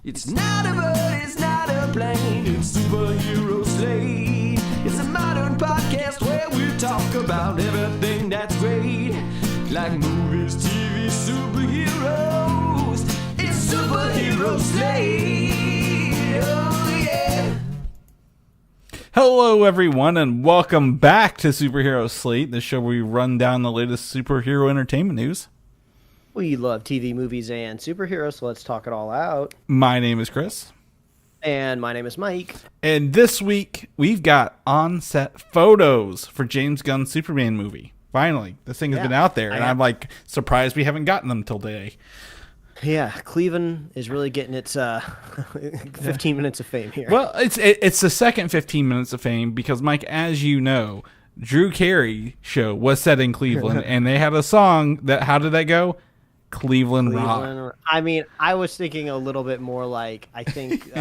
It's not a bird, it's not a plane, it's Superhero Slate. It's a modern podcast where we talk about everything that's great, like movies, TV, superheroes. It's Superhero Slate. Oh yeah. Hello everyone and welcome back to Superhero Slate, the show where we run down the latest superhero entertainment news. We love TV, movies, and superheroes, so let's talk it all out. My name is Chris. And my name is Mike. And this week, we've got on-set photos for James Gunn's Superman movie. Finally, this thing has been out there, and I'm like surprised we haven't gotten them till today. Yeah, Cleveland is really getting its 15 minutes of fame here. Well, it's the second 15 minutes of fame because, Mike, as you know, Drew Carey show was set in Cleveland, and they had a song that, how did that go? Cleveland Rock. I mean, I was thinking a little bit more like, I think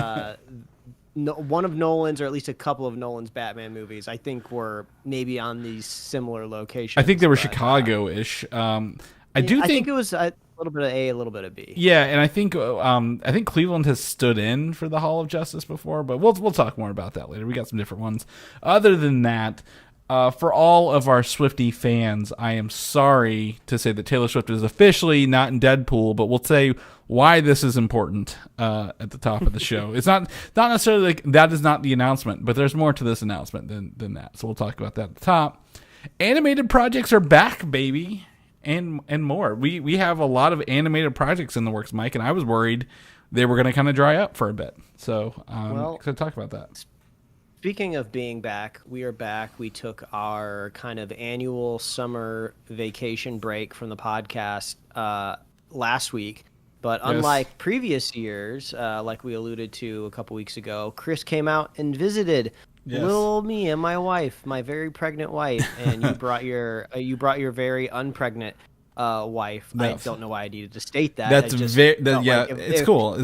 one of Nolan's, or at least a couple of Nolan's Batman movies, I think were maybe on these similar locations. I think they were Chicago-ish. I think it was a little bit of A, a little bit of B. Yeah, and I think Cleveland has stood in for the Hall of Justice before, but we'll talk more about that later. We got some different ones. Other than that, for all of our Swiftie fans, I am sorry to say that Taylor Swift is officially not in Deadpool, but we'll say why this is important at the top of the show. It's not necessarily like that is not the announcement, but there's more to this announcement than that. So we'll talk about that at the top. Animated projects are back, baby, and more. We have a lot of animated projects in the works, Mike, and I was worried they were going to kind of dry up for a bit. So excited to talk about that. Speaking of being back, we are back. We took our kind of annual summer vacation break from the podcast last week. But unlike previous years, like we alluded to a couple weeks ago, Chris came out and visited little me and my wife, my very pregnant wife, and you brought your very unpregnant wife. I don't know why I needed to state that. That's it's cool.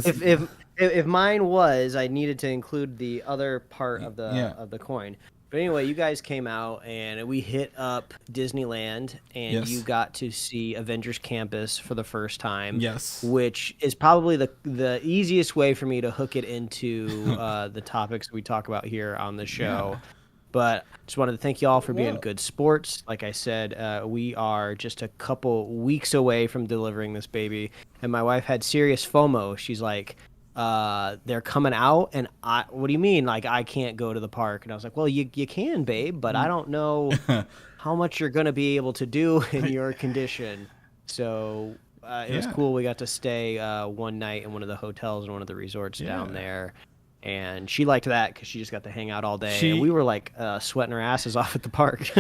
If mine was, I needed to include the other part of the coin. But anyway, you guys came out and we hit up Disneyland, and you got to see Avengers Campus for the first time. Yes, which is probably the easiest way for me to hook it into the topics we talk about here on the show. Yeah. But just wanted to thank you all for being good sports. Like I said, we are just a couple weeks away from delivering this baby, and my wife had serious FOMO. She's like, they're coming out, and what do you mean, like, I can't go to the park? And I was like, well, you can, babe, but I don't know how much you're going to be able to do in your condition. So it was cool. We got to stay one night in one of the hotels in one of the resorts down there. And she liked that because she just got to hang out all day. And we were like sweating our asses off at the park.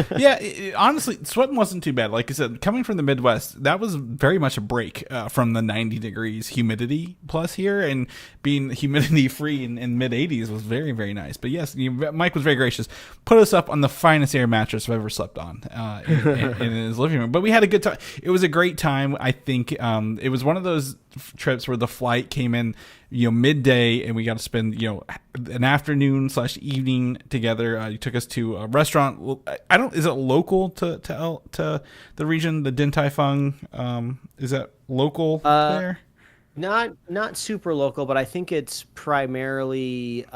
Honestly, sweating wasn't too bad. Like I said, coming from the Midwest, that was very much a break from the 90 degrees humidity plus here. And being humidity free in mid 80s was very, very nice. But yes, Mike was very gracious. Put us up on the finest air mattress I've ever slept on in his living room. But we had a good time. It was a great time. I think it was one of those trips where the flight came in midday, and we got to spend an afternoon / evening together. You took us to a restaurant. Is it local to the region, the Din Tai Fung? Is that local there? Not super local, but I think it's primarily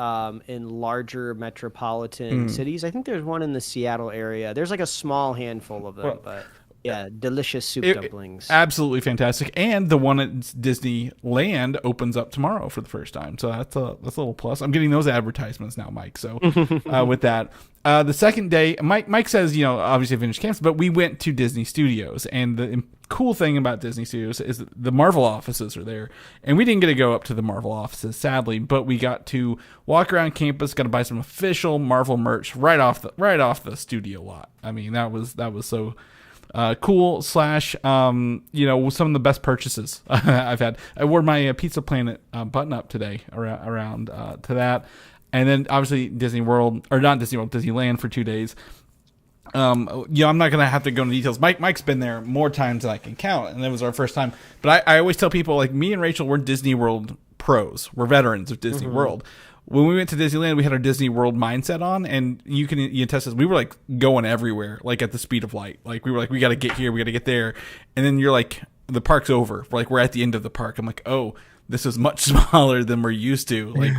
in larger metropolitan cities. I think there's one in the Seattle area. There's like a small handful of them, but yeah, delicious soup dumplings. Absolutely fantastic. And the one at Disneyland opens up tomorrow for the first time. So that's a little plus. I'm getting those advertisements now, Mike. So with that, the second day, Mike says, obviously finished camps, but we went to Disney Studios. And the cool thing about Disney Studios is that the Marvel offices are there. And we didn't get to go up to the Marvel offices, sadly, but we got to walk around campus, got to buy some official Marvel merch right off the studio lot. I mean, that was so cool / some of the best purchases I've had. I wore my Pizza Planet button up today around to that, and then obviously Disneyland for 2 days. I'm not gonna have to go into details. Mike's been there more times than I can count, and it was our first time. But I always tell people, like, me and Rachel, we're Disney World pros. We're veterans of Disney World. When we went to Disneyland, we had our Disney World mindset on, and you attest this. We were like going everywhere, like at the speed of light. Like we were like, we got to get here, we got to get there, and then you're like, the park's over. Like we're at the end of the park. I'm like, oh, this is much smaller than we're used to. Like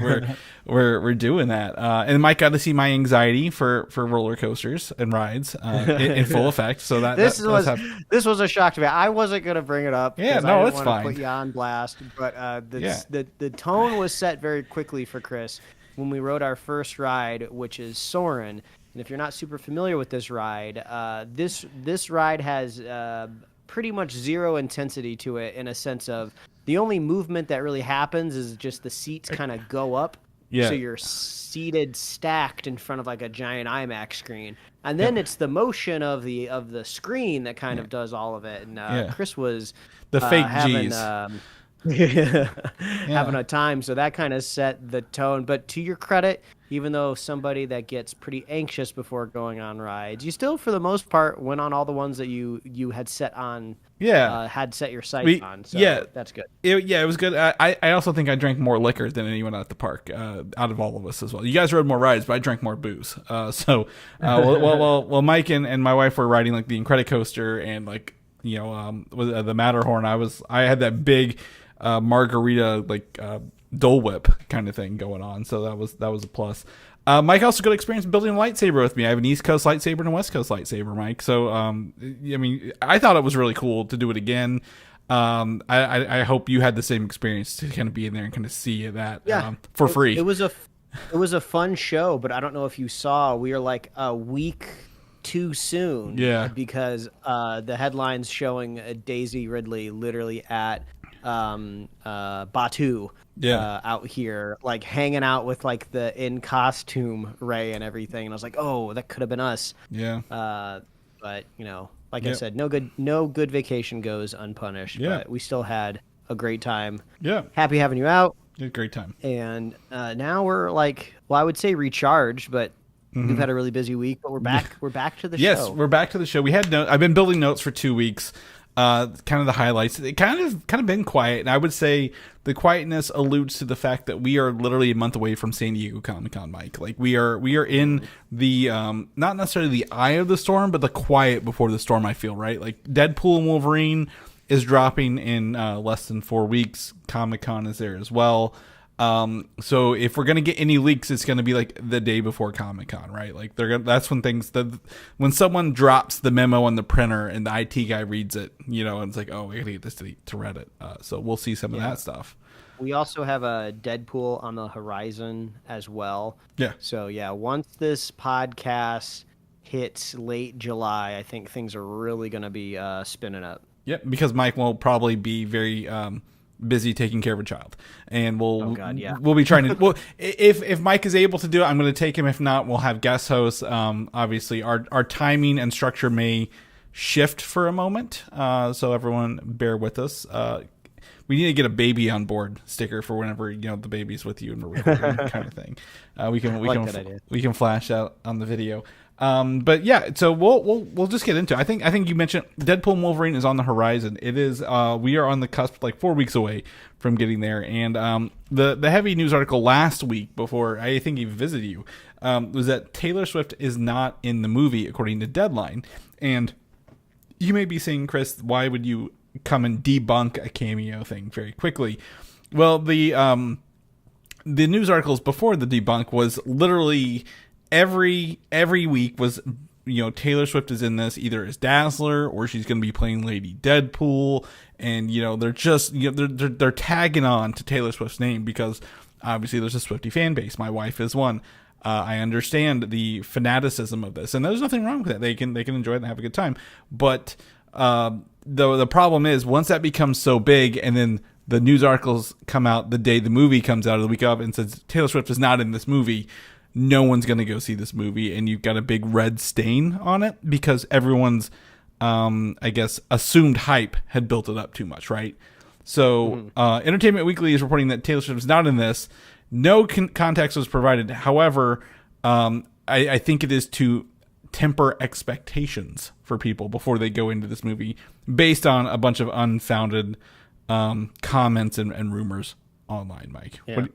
we're doing that. And Mike got to see my anxiety for roller coasters and rides in full effect. So this was a shock to me. I wasn't gonna bring it up. Yeah, no, it's fine. Put you on blast, but the tone was set very quickly for Chris when we rode our first ride, which is Soarin'. And if you're not super familiar with this ride, this ride has pretty much zero intensity to it, in a sense of the only movement that really happens is just the seats kind of go up. Yeah. So you're seated stacked in front of like a giant IMAX screen. And then it's the motion of the screen that kind of does all of it. And Chris was the fake having, G's. Having a time. So that kind of set the tone. But to your credit, even though somebody that gets pretty anxious before going on rides, you still, for the most part, went on all the ones that you had set on. Had set your sights on. So that's good. It was good. I also think I drank more liquor than anyone at the park, out of all of us as well. You guys rode more rides, but I drank more booze. Well, Mike and my wife were riding like the Incredicoaster and like, with the Matterhorn. I had that big margarita like Dole Whip kind of thing going on, so that was a plus. Mike also got experience building a lightsaber with me. I have an East Coast lightsaber and a West Coast lightsaber, Mike. So, I thought it was really cool to do it again. I hope you had the same experience to kind of be in there and kind of see that for free. It was a fun show, but I don't know if you saw, we are like a week too soon. Yeah. Because the headlines showing Daisy Ridley literally at Batu. Out here, like hanging out with like the in costume Ray and everything, and I was like, oh, that could have been us. Yeah. But I said, no good vacation goes unpunished. Yeah. But we still had a great time. Yeah. Happy having you out. Yeah, great time. And now we're like, well, I would say recharged, but we've had a really busy week. But we're back. We're back to the show. Yes, we're back to the show. We had I've been building notes for 2 weeks. Kind of the highlights. It kind of been quiet, and I would say the quietness alludes to the fact that we are literally a month away from San Diego Comic-Con, Mike. Like we are in the not necessarily the eye of the storm, but the quiet before the storm. I feel right. Like Deadpool and Wolverine is dropping in less than 4 weeks. Comic-Con is there as well. So if we're gonna get any leaks, it's gonna be like the day before Comic-Con, right? Like that's when when someone drops the memo on the printer and the IT guy reads it, and it's like, oh, we gotta get this to Reddit. So we'll see some of that stuff. We also have a Deadpool on the horizon as well. Yeah. So once this podcast hits late July, I think things are really gonna be spinning up. Yeah, because Mike will probably be very busy taking care of a child, and we'll be trying to. Well, if Mike is able to do it, I'm going to take him. If not, we'll have guest hosts. Obviously, our timing and structure may shift for a moment, so everyone bear with us. We need to get a baby on board sticker for whenever the baby's with you and we're recording kind of thing. We can flash out on the video. But yeah, so we'll just get into it. I think you mentioned Deadpool and Wolverine is on the horizon. It is we are on the cusp, like 4 weeks away from getting there. And the heavy news article last week, before I think he visited you, was that Taylor Swift is not in the movie according to Deadline. And you may be saying, Chris, why would you come and debunk a cameo thing very quickly? Well, the news articles before the debunk was literally every week was, Taylor Swift is in this either as Dazzler or she's going to be playing Lady Deadpool, and they're just they're tagging on to Taylor Swift's name because obviously there's a Swiftie fan base. My wife is one. I understand the fanaticism of this, and there's nothing wrong with that. They can enjoy it and have a good time. But the problem is once that becomes so big, and then the news articles come out the day the movie comes out, or the week of, and says Taylor Swift is not in this movie, no one's going to go see this movie, and you've got a big red stain on it because everyone's, I guess, assumed hype had built it up too much, right? So Entertainment Weekly is reporting that Taylor Swift is not in this. No context was provided. However, I think it is to temper expectations for people before they go into this movie based on a bunch of unfounded comments and rumors online, Mike. Yeah.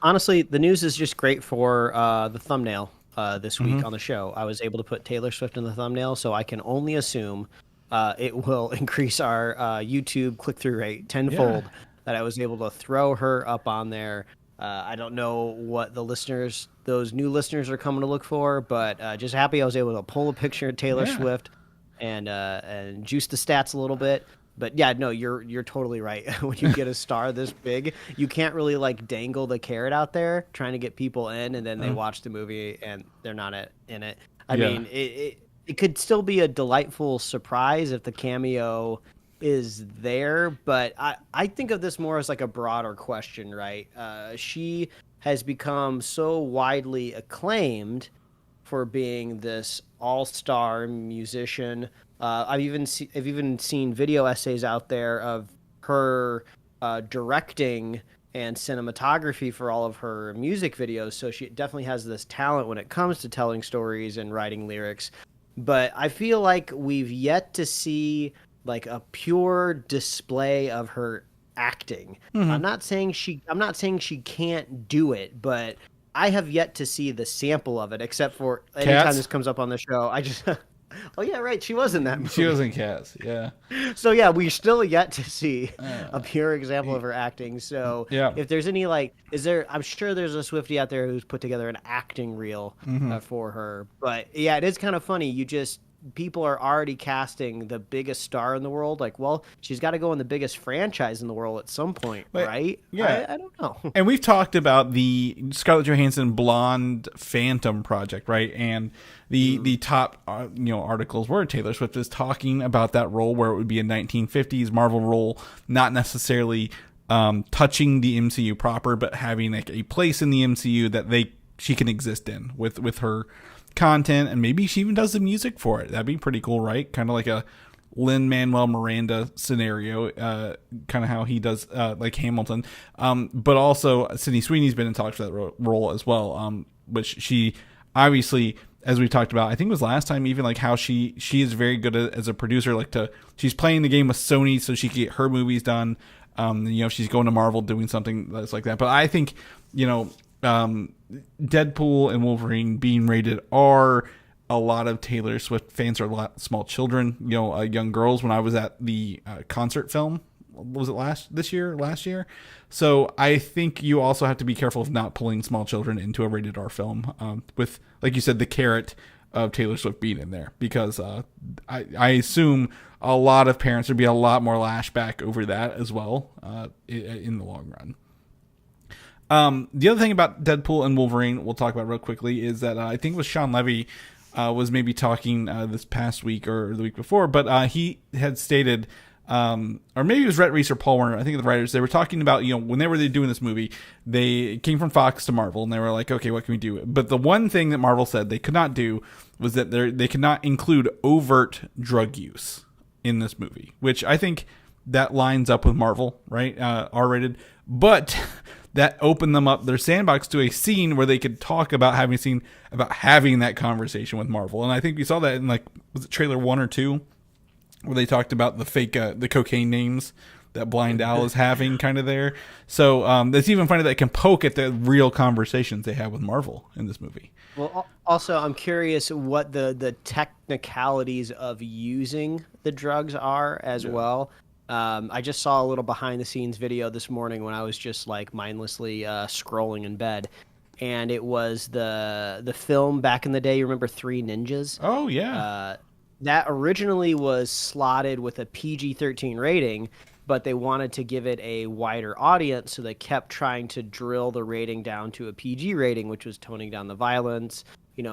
Honestly, the news is just great for the thumbnail this week on the show. I was able to put Taylor Swift in the thumbnail, so I can only assume it will increase our YouTube click-through rate tenfold. Yeah. That I was able to throw her up on there. I don't know what those new listeners are coming to look for, but just happy I was able to pull a picture of Taylor Swift and juice the stats a little bit. But yeah, no, you're totally right. When you get a star this big, you can't really like dangle the carrot out there trying to get people in, and then they watch the movie and they're not in it. I mean, it could still be a delightful surprise if the cameo is there, but I think of this more as like a broader question, right? She has become so widely acclaimed for being this all-star musician. I've even seen video essays out there of her directing and cinematography for all of her music videos, so she definitely has this talent when it comes to telling stories and writing lyrics. But I feel like we've yet to see like a pure display of her acting. I'm not saying she can't do it, but I have yet to see the sample of it, except for anytime this comes up on the show, I just oh yeah, right, she was in that movie. She was in Cats, yeah. So yeah, we still yet to see a pure example of her acting. So if there's any I'm sure there's a Swiftie out there who's put together an acting reel for her. But yeah, it is kind of funny. People are already casting the biggest star in the world. Like, well, she's got to go in the biggest franchise in the world at some point, right? Yeah. I don't know. And we've talked about the Scarlett Johansson Blonde Phantom project, right? And the top articles were Taylor Swift is talking about that role where it would be a 1950s Marvel role, not necessarily touching the MCU proper, but having like a place in the MCU that she can exist in with her content, and maybe she even does the music for it. That'd be pretty cool, right? Kind of like a Lin-Manuel Miranda scenario, kind of how he does like Hamilton. But also Sydney Sweeney's been in talks for that role as well, which she obviously, as we talked about, I think it was last time, even like how she is very good as a producer. She's playing the game with Sony so she can get her movies done. She's going to Marvel doing something that's like that. But I think, Deadpool and Wolverine being rated R, a lot of Taylor Swift fans are a lot small children, young girls. When I was at the concert film, was it last year? So I think you also have to be careful of not pulling small children into a rated R film, with, like you said, the carrot of Taylor Swift being in there, because I assume a lot of parents would be a lot more lashback over that as well in the long run. The other thing about Deadpool and Wolverine we'll talk about real quickly is that I think it was Sean Levy was maybe talking this past week or the week before, but he had stated, or maybe it was Rhett Reese or Paul Werner, I think the writers, they were talking about, when they were doing this movie, they came from Fox to Marvel, and they were like, okay, what can we do? But the one thing that Marvel said they could not do was that they could not include overt drug use in this movie, which I think that lines up with Marvel, right? R-rated, but that opened them up, their sandbox, to a scene where they could talk about having that conversation with Marvel. And I think we saw that in, was it trailer 1 or 2, where they talked about the fake, the cocaine names that Blind Al is having kind of there. So it's even funny that it can poke at the real conversations they have with Marvel in this movie. Well, also, I'm curious what the technicalities of using the drugs are as well. I just saw a little behind the scenes video this morning when I was just mindlessly scrolling in bed, and it was the film back in the day. You remember Three Ninjas? Oh yeah. That originally was slotted with a PG-13 rating, but they wanted to give it a wider audience, so they kept trying to drill the rating down to a PG rating, which was toning down the violence,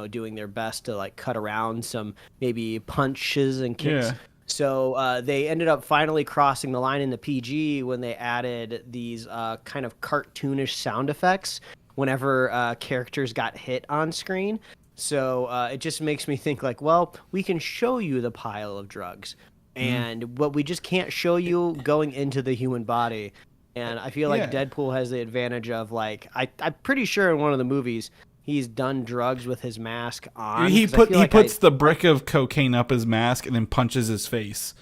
doing their best to cut around some maybe punches and kicks. Yeah. So they ended up finally crossing the line into PG when they added these kind of cartoonish sound effects whenever characters got hit on screen. So it just makes me think we can show you the pile of drugs, but we just can't show you going into the human body. And I feel like Deadpool has the advantage of I'm pretty sure in one of the movies he's done drugs with his mask on. He puts the brick of cocaine up his mask and then punches his face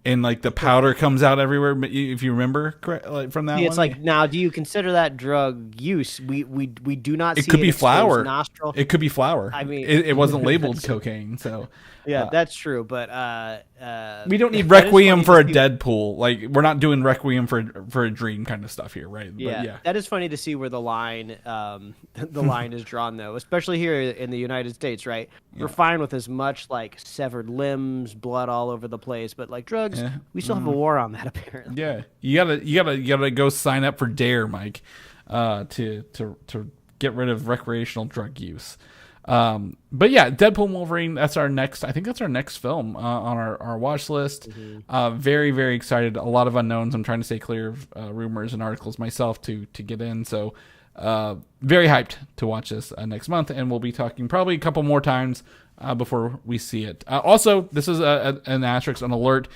and like the powder comes out everywhere. If you remember, like from that See, one, it's like, now, do you consider that drug use? We do not. It see could be exposed flour. Nostril. It could be flour. I mean, it wasn't labeled cocaine, so yeah, that's true. But we don't need that is Requiem funny for a to see- Deadpool. Like, we're not doing Requiem for a Dream kind of stuff here, right? Yeah, But yeah. that is funny to see where the line the line is drawn, though, especially here in the United States, right? We're fine with as much like severed limbs, blood all over the place, but like drugs, we still have a war on that apparently. Yeah, you gotta go sign up for Dare, Mike, to get rid of recreational drug use. But yeah, Deadpool Wolverine. I think that's our next film on our watch list. Very, very excited. A lot of unknowns. I'm trying to stay clear of rumors and articles myself to get in. So very hyped to watch this next month, and we'll be talking probably a couple more times before we see it. Also, this is an asterisk, an alert.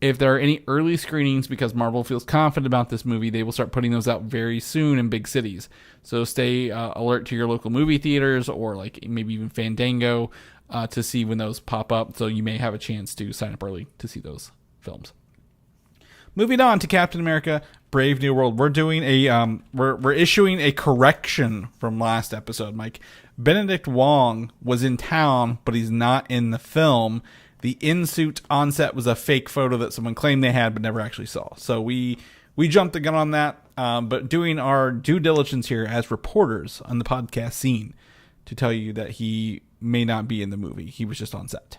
If there are any early screenings, because Marvel feels confident about this movie, they will start putting those out very soon in big cities. So stay alert to your local movie theaters, or like maybe even Fandango, to see when those pop up. So you may have a chance to sign up early to see those films. Moving on to Captain America: Brave New World, we're doing we're issuing a correction from last episode, Mike. Benedict Wong was in town, but he's not in the film. The in-suit on-set was a fake photo that someone claimed they had but never actually saw. So we jumped the gun on that, but doing our due diligence here as reporters on the podcast scene to tell you that he may not be in the movie. He was just on set.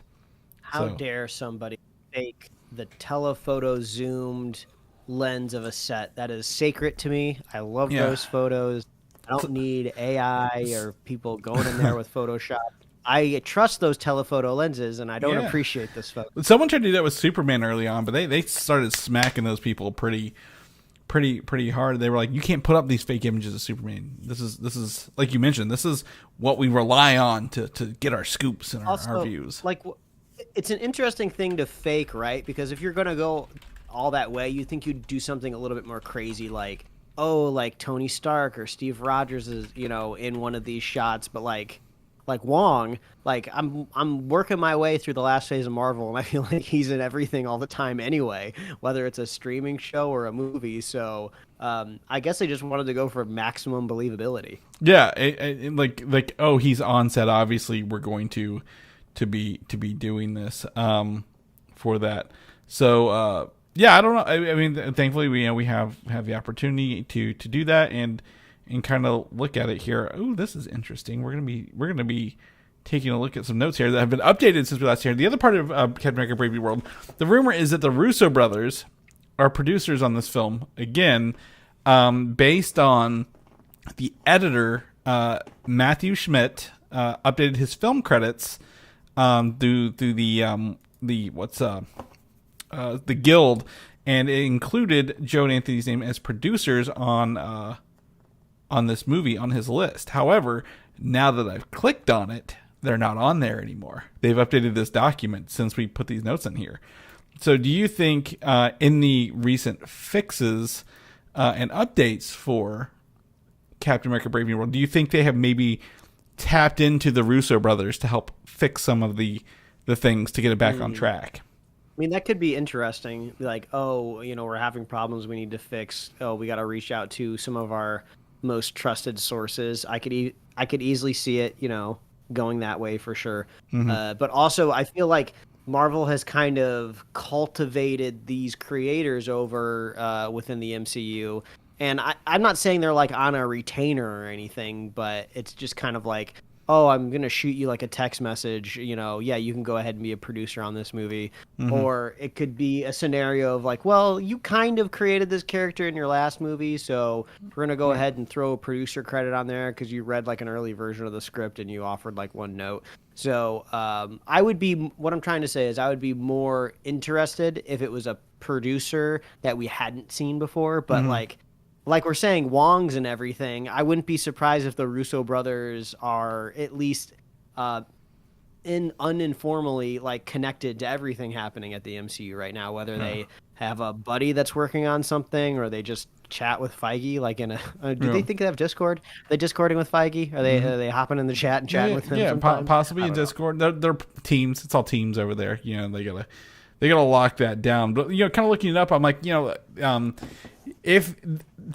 How dare somebody fake the telephoto zoomed lens of a set? That is sacred to me. I love those photos. I don't need AI or people going in there with Photoshop. I trust those telephoto lenses, and I don't appreciate this photo. Someone tried to do that with Superman early on, but they started smacking those people pretty hard. They were like, you can't put up these fake images of Superman. This is like you mentioned, this is what we rely on to get our scoops and our views. Like, it's an interesting thing to fake, right? Because if you're going to go all that way, you think you'd do something a little bit more crazy, like, like Tony Stark or Steve Rogers is, in one of these shots, but like Wong, like I'm working my way through the last phase of Marvel, and I feel like he's in everything all the time anyway, whether it's a streaming show or a movie. So I guess they just wanted to go for maximum believability. Yeah, like he's on set. Obviously, we're going to be doing this for that. So I don't know. I mean, thankfully we have the opportunity to do that and kind of look at it here. Oh, this is interesting. We're gonna be taking a look at some notes here that have been updated since we last heard. The other part of Captain America: Brave New World, the rumor is that the Russo brothers are producers on this film again, based on the editor Matthew Schmidt updated his film credits through the Guild, and it included Joe and Anthony's name as producers on this movie on his list. However, now that I've clicked on it, they're not on there anymore. They've updated this document since we put these notes in here. So do you think in the recent fixes and updates for Captain America: Brave New World, do you think they have maybe tapped into the Russo brothers to help fix some of the things to get it back on track? I mean, that could be interesting. Like, we're having problems we need to fix. We got to reach out to some of our most trusted sources. I could easily see it, going that way for sure. But also, I feel like Marvel has kind of cultivated these creators over within the MCU. And I'm not saying they're like on a retainer or anything, but it's just kind of like, I'm going to shoot you like a text message, you can go ahead and be a producer on this movie. Or it could be a scenario of like, well, you kind of created this character in your last movie, so we're going to go ahead and throw a producer credit on there because you read like an early version of the script and you offered like one note. So what I'm trying to say is I would be more interested if it was a producer that we hadn't seen before, but like we're saying, Wong's and everything, I wouldn't be surprised if the Russo brothers are at least uninformally like connected to everything happening at the MCU right now, whether they have a buddy that's working on something or they just chat with Feige like in a do they think they have Discord? Are they Discording with Feige? Are they hopping in the chat and chatting with him? Yeah, possibly in Discord. They're teams. It's all teams over there. They gotta lock that down. But kind of looking it up, I'm like, if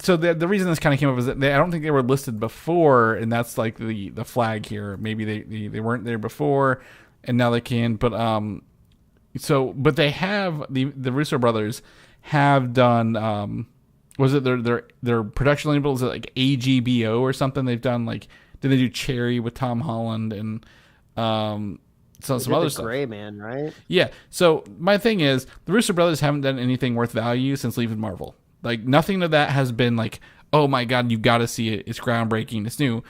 so, the reason this kind of came up is that I don't think they were listed before, and that's like the flag here. Maybe they weren't there before, and now they can. But but they have the Russo brothers have done. Was it their production label? Is it like AGBO or something? They've done like, did they do Cherry with Tom Holland and some other stuff? Gray Man, right? Yeah. So my thing is, the Russo brothers haven't done anything worth value since leaving Marvel. Like, nothing of that has been like, oh my god, you've got to see it. It's groundbreaking. It's new.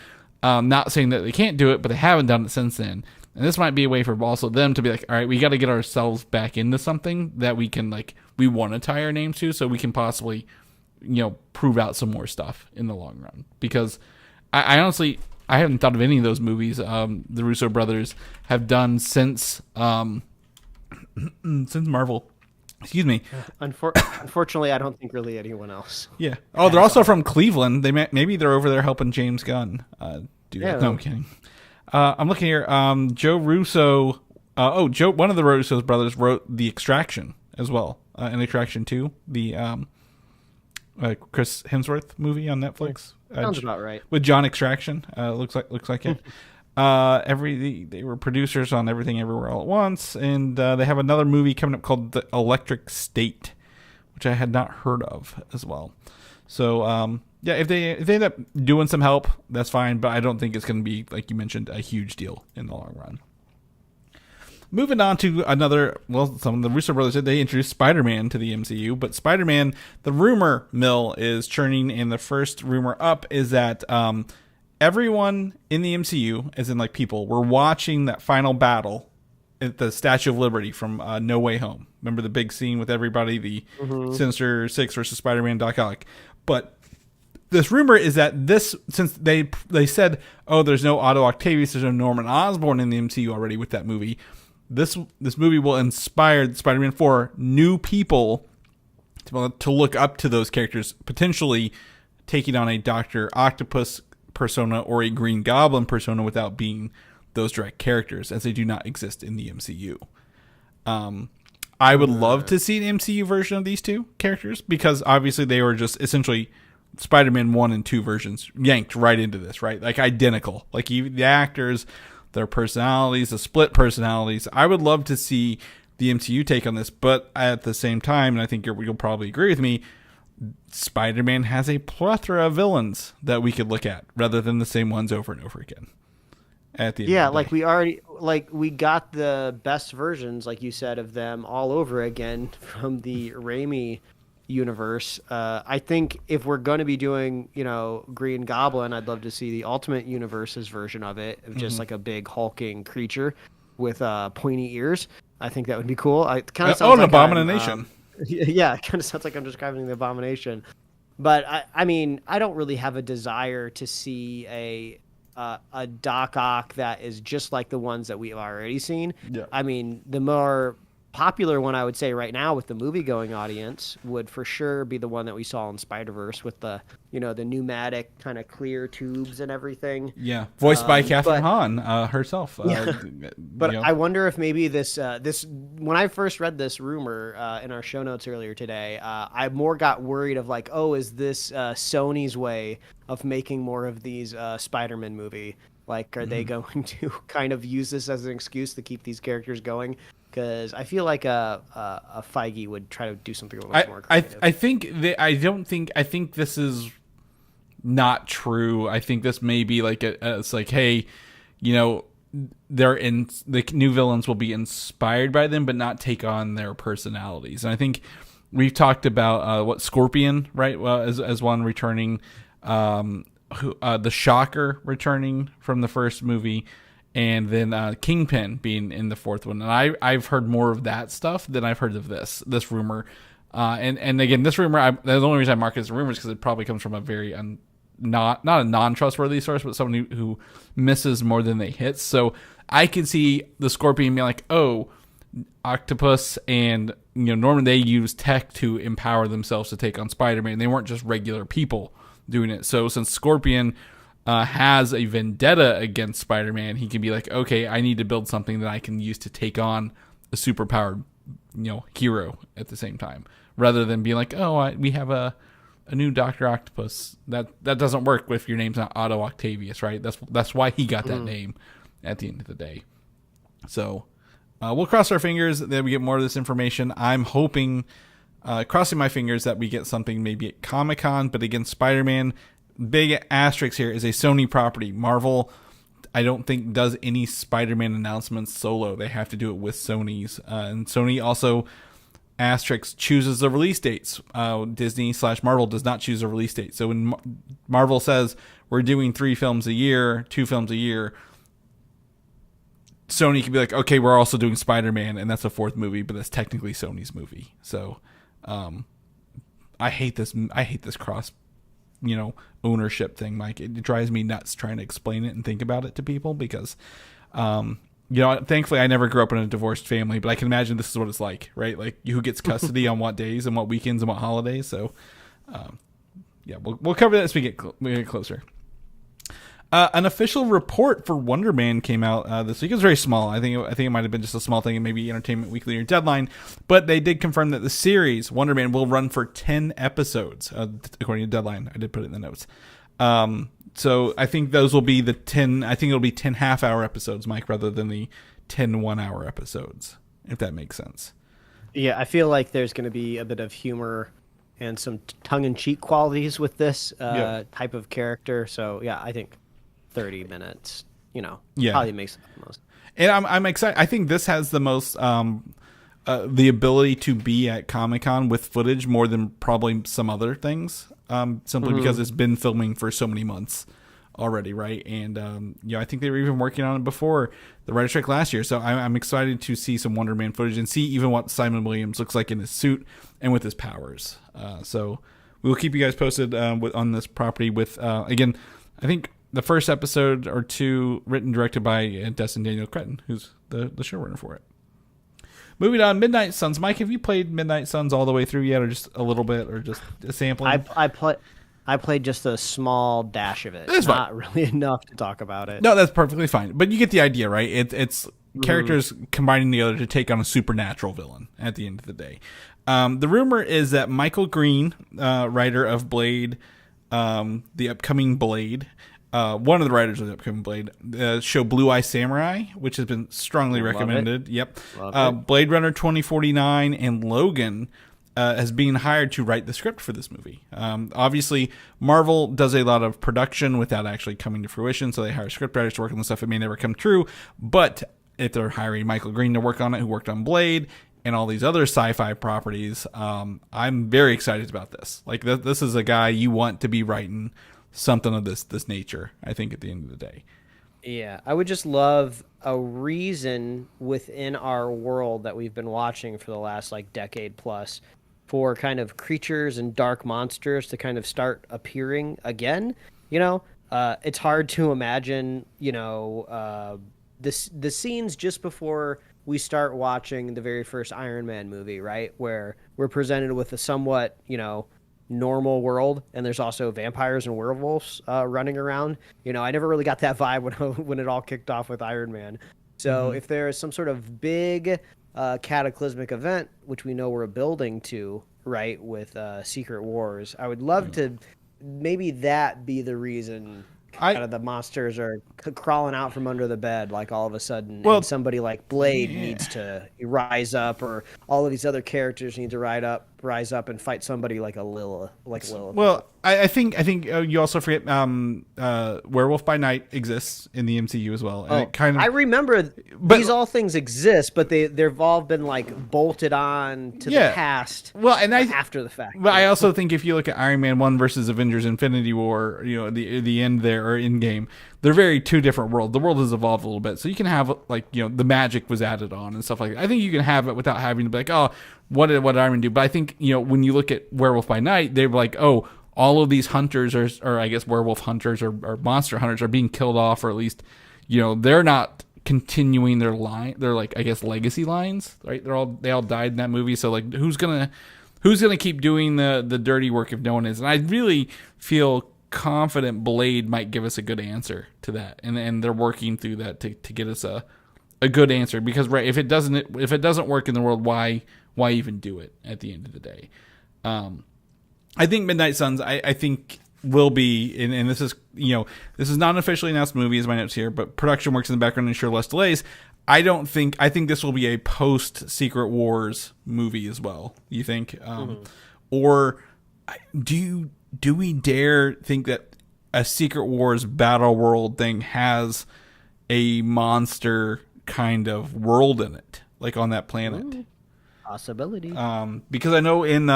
Not saying that they can't do it, but they haven't done it since then. And this might be a way for also them to be like, all right, we got to get ourselves back into something that we can we want to tie our name to, so we can possibly, prove out some more stuff in the long run. Because I honestly, I haven't thought of any of those movies the Russo brothers have done since Marvel. Excuse me. Unfortunately, I don't think really anyone else. Yeah. Oh, they're also from Cleveland. Maybe they're over there helping James Gunn do that. No, I'm kidding. I'm looking here. Joe Russo. One of the Russo brothers wrote The Extraction as well. And Extraction 2, the Chris Hemsworth movie on Netflix. Sounds about right. With John Extraction. Looks like it. They were producers on Everything Everywhere All at Once, and they have another movie coming up called The Electric State, which I had not heard of as well. So if they end up doing some help, that's fine, but I don't think it's going to be, like you mentioned, a huge deal in the long run. Moving on to some of the Russo brothers said they introduced Spider-Man to the MCU, but Spider-Man, the rumor mill is churning, and the first rumor up is that everyone in the MCU, as in like people, were watching that final battle at the Statue of Liberty from No Way Home. Remember the big scene with everybody, the Sinister Six versus Spider-Man, Doc Ock. But this rumor is that since they said, oh, there's no Otto Octavius, there's no Norman Osborn in the MCU already with that movie, this movie will inspire Spider-Man 4 new people to look up to those characters, potentially taking on a Dr. Octopus persona or a Green Goblin persona without being those direct characters, as they do not exist in the MCU. I would love to see an MCU version of these two characters, because obviously they were just essentially Spider-Man 1 and 2 versions yanked right into this, right? Like identical. Like even the actors, their personalities, the split personalities. I would love to see the MCU take on this, but at the same time, and I think you'll probably agree with me, Spider-Man has a plethora of villains that we could look at rather than the same ones over and over again. At the end of the day. we got the best versions, like you said, of them all over again from the Raimi universe. I think if we're going to be doing, Green Goblin, I'd love to see the Ultimate Universe's version of it, of just like a big hulking creature with pointy ears. I think that would be cool. It kind of sounds an Abomination. Yeah, it kind of sounds like I'm describing the Abomination. But I mean, I don't really have a desire to see a Doc Ock that is just like the ones that we've already seen. Yeah. I mean, the more popular one I would say right now with the movie-going audience would for sure be the one that we saw in Spider-Verse with the, the pneumatic kind of clear tubes and everything. Yeah, voiced by Catherine Hahn herself. But I wonder if maybe this when I first read this rumor in our show notes earlier today, I more got worried of like, oh, is this Sony's way of making more of these Spider-Man movie? Like, are they going to kind of use this as an excuse to keep these characters going? Because I feel like a Feige would try to do something a little more creative. I think this is not true. I think this may be like it's like, hey, they're in the new villains will be inspired by them, but not take on their personalities. And I think we've talked about Scorpion, right? Well, as one returning, the Shocker returning from the first movie. And then Kingpin being in the fourth one. And I've heard more of that stuff than I've heard of this rumor. And again, this rumor, the only reason I mark it as a rumor is because it probably comes from a very not a non-trustworthy source, but someone who misses more than they hit. So I can see the Scorpion being like, oh, Octopus and Norman, they use tech to empower themselves to take on Spider-Man. They weren't just regular people doing it. So since Scorpion has a vendetta against Spider-Man, he can be like, okay, I need to build something that I can use to take on a superpowered hero at the same time, rather than being like, oh, we have a new Dr. Octopus. That doesn't work if your name's not Otto Octavius, right? That's why he got that name at the end of the day. So we'll cross our fingers that we get more of this information. I'm hoping, crossing my fingers, that we get something maybe at Comic-Con. But again, Spider-Man, big asterisk here, is a Sony property. Marvel, I don't think, does any Spider-Man announcements solo. They have to do it with Sony's. And Sony also, asterisk, chooses the release dates. Disney/Marvel does not choose a release date. So when Marvel says we're doing 3 films a year, 2 films a year, Sony can be like, okay, we're also doing Spider-Man, and that's a 4th movie, but that's technically Sony's movie. So I hate this cross ownership thing, Mike. It drives me nuts trying to explain it and think about it to people, because thankfully I never grew up in a divorced family, but I can imagine this is what it's like, right? Like, who gets custody on what days and what weekends and what holidays. So we'll cover that as we get closer. An official report for Wonder Man came out this week. It was very small. I think it might have been just a small thing in maybe Entertainment Weekly or Deadline, but they did confirm that the series Wonder Man will run for 10 episodes, according to Deadline. I did put it in the notes. So I think those will be the 10. I think it'll be 10 half-hour episodes, Mike, rather than the 10 one-hour episodes, if that makes sense. Yeah, I feel like there's going to be a bit of humor and some tongue-in-cheek qualities with this type of character. So yeah, I think 30 minutes, probably makes it the most. And I'm excited. I think this has the most the ability to be at Comic-Con with footage more than probably some other things, simply because it's been filming for so many months already, right? And I think they were even working on it before the writer's strike last year. So I'm excited to see some Wonder Man footage and see even what Simon Williams looks like in his suit and with his powers. So we will keep you guys posted on this property with, again, I think the first episode or 2 written and directed by Destin Daniel Cretton, who's the showrunner for it. Moving on, Midnight Suns. Mike, have you played Midnight Suns all the way through yet, or just a little bit, or just a sampling? I played just a small dash of it. That's not fine. Really enough to talk about it. No, that's perfectly fine. But you get the idea, right? It's characters combining together to take on a supernatural villain at the end of the day. The rumor is that Michael Green, writer of Blade, the upcoming Blade, one of the writers of the upcoming Blade, show Blue Eye Samurai, which has been strongly recommended. Yep. Blade Runner 2049 and Logan has been hired to write the script for this movie. Obviously, Marvel does a lot of production without actually coming to fruition, so they hire scriptwriters to work on the stuff that may never come true. But if they're hiring Michael Green to work on it, who worked on Blade and all these other sci-fi properties, I'm very excited about this. Like, this is a guy you want to be writing something of this nature, I think, at the end of the day. Yeah, I would just love a reason within our world that we've been watching for the last decade plus for kind of creatures and dark monsters to kind of start appearing again. It's hard to imagine, the scenes just before we start watching the very first Iron Man movie, right? Where we're presented with a somewhat, normal world, and there's also vampires and werewolves running around. I never really got that vibe when it all kicked off with Iron Man. So if there is some sort of big cataclysmic event, which we know we're building to, right, with Secret Wars, I would love to maybe that be the reason kind of the monsters are crawling out from under the bed, like all of a sudden, and somebody like Blade needs to rise up, or all of these other characters need to rise up and fight somebody like Lilith. Well, I think you also forget Werewolf by Night exists in the MCU as well. And I remember these all things exist, but they've all been bolted on to the past. Well, and after the fact. But I also think if you look at Iron Man 1 versus Avengers Infinity War, the end there, or Endgame, they're very two different worlds. The world has evolved a little bit, so you can have the magic was added on and stuff like that. I think you can have it without having to be like, oh, what did Iron Man do? But I think when you look at Werewolf by Night, they were like, oh, all of these hunters or I guess werewolf hunters or monster hunters are being killed off, or at least they're not continuing their I guess legacy lines, right? They all died in that movie, so who's gonna keep doing the dirty work if no one is? And I really feel confident Blade might give us a good answer to that, and they're working through that to get us a a good answer, because right, if it doesn't work in the world, why even do it at the end of the day? I think Midnight Suns, I think will be, and this is, this is not an officially announced movie as my notes here, but production works in the background to ensure less delays. I think this will be a post Secret Wars movie as well. You think, or do we dare think that a Secret Wars Battle World thing has a monster kind of world in it, like on that planet? Ooh, possibility. Because I know in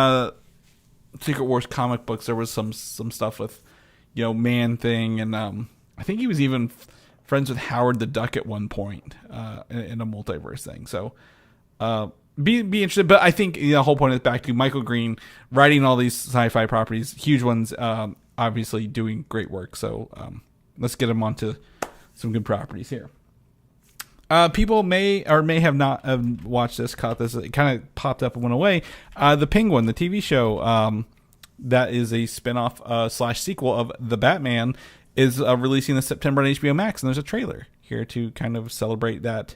Secret Wars comic books there was some stuff with, Man Thing, and I think he was even friends with Howard the Duck at one point in a multiverse thing. So be interested. But I think the whole point is back to Michael Green writing all these sci-fi properties, huge ones, obviously doing great work. So let's get him onto some good properties here. People may or may have not watched this, caught this. It kind of popped up and went away. The Penguin, the TV show, that is a spinoff / sequel of The Batman, is releasing this September on HBO Max, and there's a trailer here to kind of celebrate that,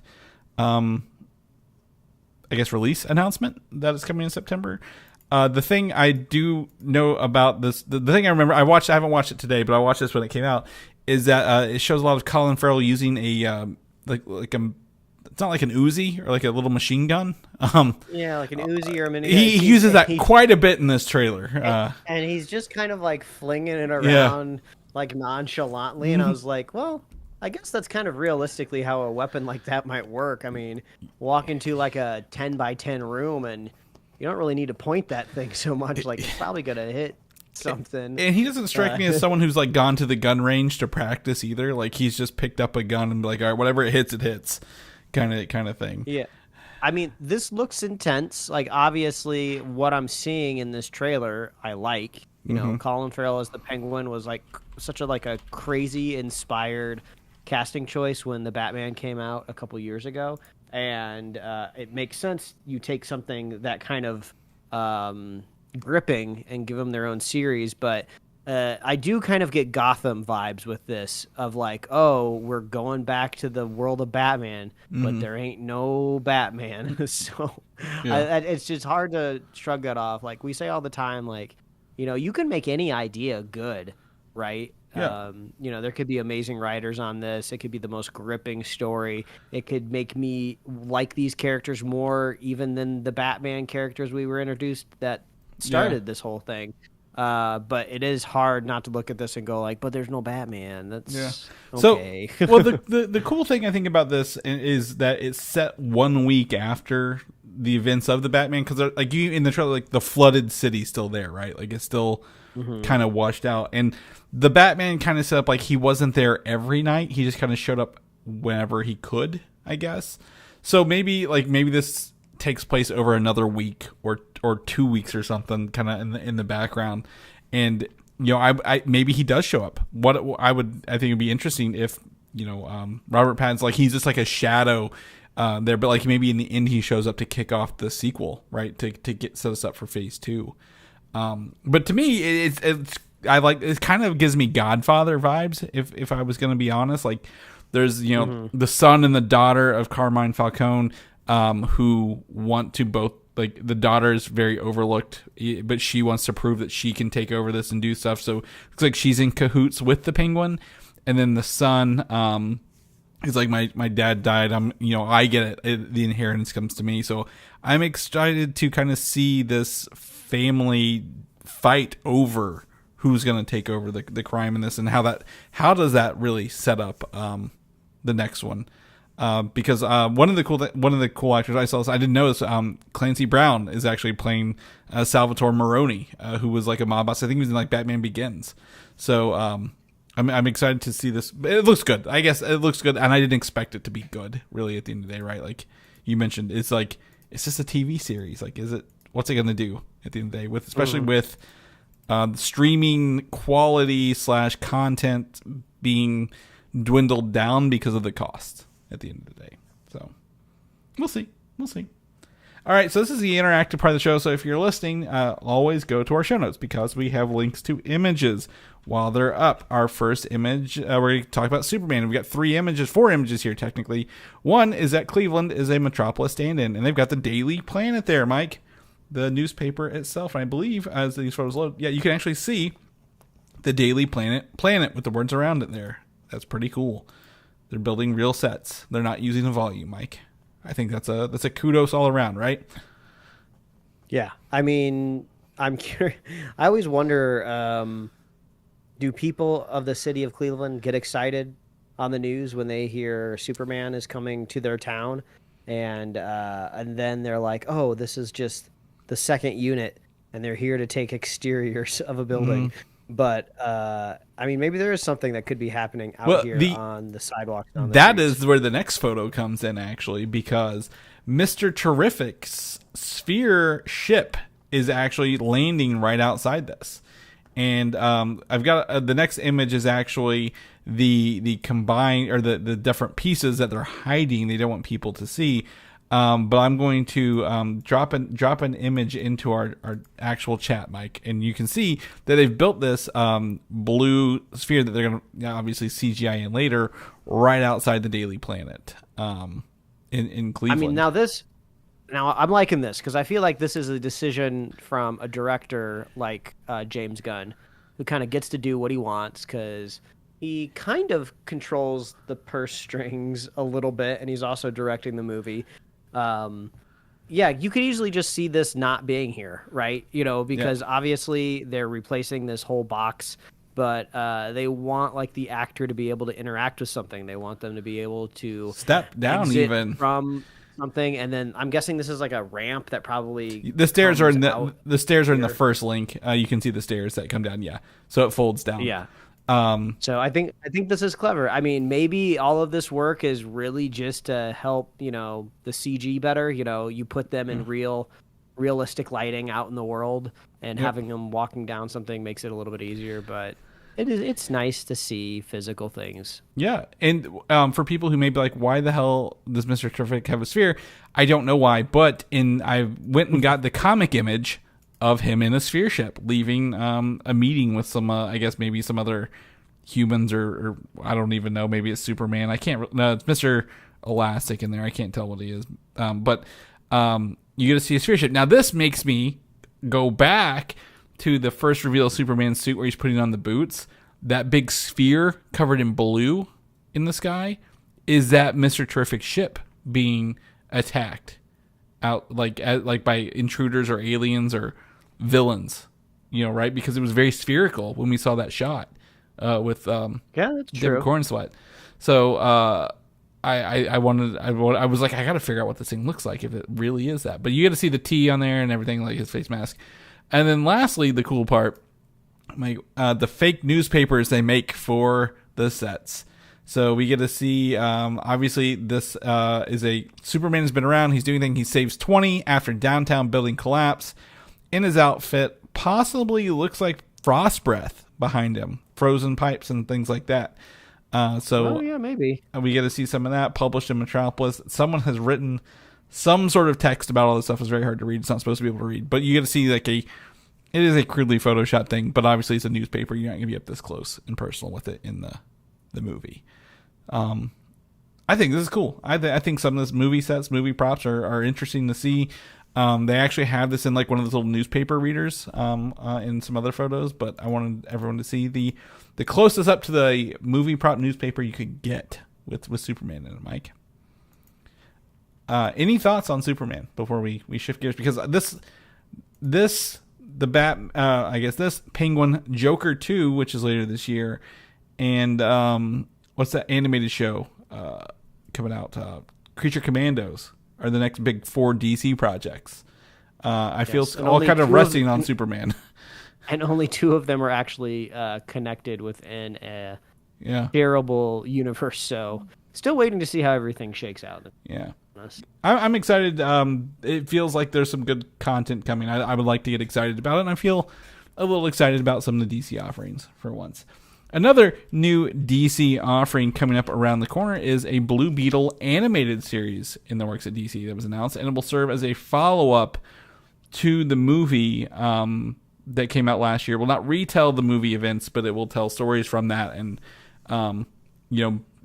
release announcement that is coming in September. The thing I do know about this, the thing I remember, I haven't watched it today, but I watched this when it came out, is that it shows a lot of Colin Farrell using a it's not like an Uzi or like a little machine gun. Yeah, like an Uzi or a mini. He uses that quite a bit in this trailer, and he's just kind of like flinging it around like nonchalantly, and I was like, well, I guess that's kind of realistically how a weapon like that might work. I mean, walk into like a 10 by 10 room, and you don't really need to point that thing so much. Like, it's probably gonna hit something. And he doesn't strike me as someone who's like gone to the gun range to practice either. Like, he's just picked up a gun and be like, all right, whatever it hits, kind of thing. Yeah. I mean, this looks intense. Like, obviously, what I'm seeing in this trailer, I like. You know, Colin Farrell as the Penguin was like such a crazy inspired casting choice when the Batman came out a couple years ago, and it makes sense you take something that kind of gripping and give them their own series. But I do kind of get Gotham vibes with this, of like, oh, we're going back to the world of Batman, but there ain't no Batman. So it's just hard to shrug that off. Like, we say all the time, like, you can make any idea good, right? Yeah. There could be amazing writers on this. It could be the most gripping story. It could make me like these characters more even than the Batman characters we were introduced that started this whole thing. But it is hard not to look at this and go like, but there's no Batman. That's okay. So, well, the cool thing I think about this is that it's set 1 week after the events of the Batman, because like you in the trailer, like the flooded city's still there, right? Like, it's still kind of washed out, and the Batman kind of set up like he wasn't there every night. He just kind of showed up whenever he could, I guess. So maybe this takes place over another week or 2 weeks or something, kind of in the background, and I maybe he does show up. I think it'd be interesting if Robert Pattinson's like, he's just like a shadow there, but like maybe in the end he shows up to kick off the sequel, right, to set us up for phase 2. But to me, it kind of gives me Godfather vibes, if I was going to be honest. Like, there's the son and the daughter of Carmine Falcone, who want to both, like, the daughter is very overlooked, but she wants to prove that she can take over this and do stuff. So it's like she's in cahoots with the Penguin, and then the son, he's like, my dad died. I get it. The inheritance comes to me. So I'm excited to kind of see this family fight over who's going to take over the crime in this, and how does that really set up the next one. Because one of the cool actors I saw, I didn't know this, Clancy Brown is actually playing Salvatore Maroni, who was like a mob boss. I think he was in like Batman Begins. So I'm excited to see this. It looks good. I guess it looks good, and I didn't expect it to be good, really, at the end of the day, right? Like you mentioned, it's just a TV series. Like, what's it going to do at the end of the day, especially with streaming quality / content being dwindled down because of the cost at the end of the day. So we'll see. All right, so this is the interactive part of the show. So if you're listening, always go to our show notes because we have links to images while they're up. Our first image, we're going to talk about Superman. We've got 4 images here technically. One is that Cleveland is a Metropolis stand-in, and they've got the Daily Planet there, Mike, the newspaper itself. And I believe as these photos load, you can actually see the Daily Planet with the words around it there. That's pretty cool. They're building real sets. They're not using a volume, Mike. I think that's a kudos all around, right? Yeah. I mean, I'm curious. I always wonder, do people of the city of Cleveland get excited on the news when they hear Superman is coming to their town? And then they're like, oh, this is just the second unit, and they're here to take exteriors of a building. But I mean, maybe there is something that could be happening out here on the sidewalks. That is where the next photo comes in, actually, because Mr. Terrific's sphere ship is actually landing right outside this. And I've got the next image is actually the combined or the different pieces that they're hiding. They don't want people to see. But I'm going to drop an image into our actual chat, Mike, and you can see that they've built this blue sphere that they're going to obviously CGI in later, right outside the Daily Planet in Cleveland. I mean, now I'm liking this because I feel like this is a decision from a director like James Gunn, who kind of gets to do what he wants because he kind of controls the purse strings a little bit, and he's also directing the movie. Yeah, you could easily just see this not being here, right? Because obviously they're replacing this whole box, but they want like the actor to be able to interact with something. They want them to be able to step down even from something, and then I'm guessing this is like a ramp that probably the stairs are in the first link. You can see the stairs that come down. Yeah, so it folds down. Yeah. So I think this is clever. I mean, maybe all of this work is really just to help, the CG better. You put them in realistic lighting out in the world, and having them walking down something makes it a little bit easier. But it's nice to see physical things. Yeah, and for people who may be like, why the hell does Mr. Terrific have a sphere? I don't know why, but I went and got the comic image of him in a sphere ship leaving a meeting with some, I guess maybe some other humans or I don't even know. Maybe it's Superman. I can't. No, it's Mr. Elastic in there. I can't tell what he is. But you get to see a sphere ship. Now this makes me go back to the first reveal of Superman's suit where he's putting on the boots. That big sphere covered in blue in the sky is that Mr. Terrific ship being attacked out like by intruders or aliens or villains, right? Because it was very spherical when we saw that shot with that's true. Cornsweat. So I was like, I got to figure out what this thing looks like if it really is that. But you got to see the T on there and everything, like his face mask. And then lastly, the cool part, the fake newspapers they make for the sets. So we get to see, obviously, this is Superman has been around. He's doing things. He saves 20 after downtown building collapse. In his outfit, possibly looks like frost breath behind him, frozen pipes and things like that. Maybe. We get to see some of that published in Metropolis. Someone has written some sort of text about all this stuff. It's very hard to read. It's not supposed to be able to read. But you get to see it is a crudely photoshopped thing, but obviously it's a newspaper. You're not going to be up this close and personal with it in the movie. I think this is cool. I think some of this movie sets, movie props are interesting to see. They actually have this in like one of those little newspaper readers in some other photos, but I wanted everyone to see the closest up to the movie prop newspaper you could get with Superman in it, Mike. Any thoughts on Superman before we shift gears? Because this Penguin Joker 2, which is later this year, and what's that animated show coming out? Creature Commandos are the next big 4 DC projects. I feel all kind of resting on Superman. And only 2 of them are actually connected within a shareable universe. So still waiting to see how everything shakes out. Yeah. I'm excited. It feels like there's some good content coming. I would like to get excited about it, and I feel a little excited about some of the DC offerings for once. Another new DC offering coming up around the corner is a Blue Beetle animated series in the works at DC that was announced, and it will serve as a follow-up to the movie that came out last year. It will not retell the movie events, but it will tell stories from that and,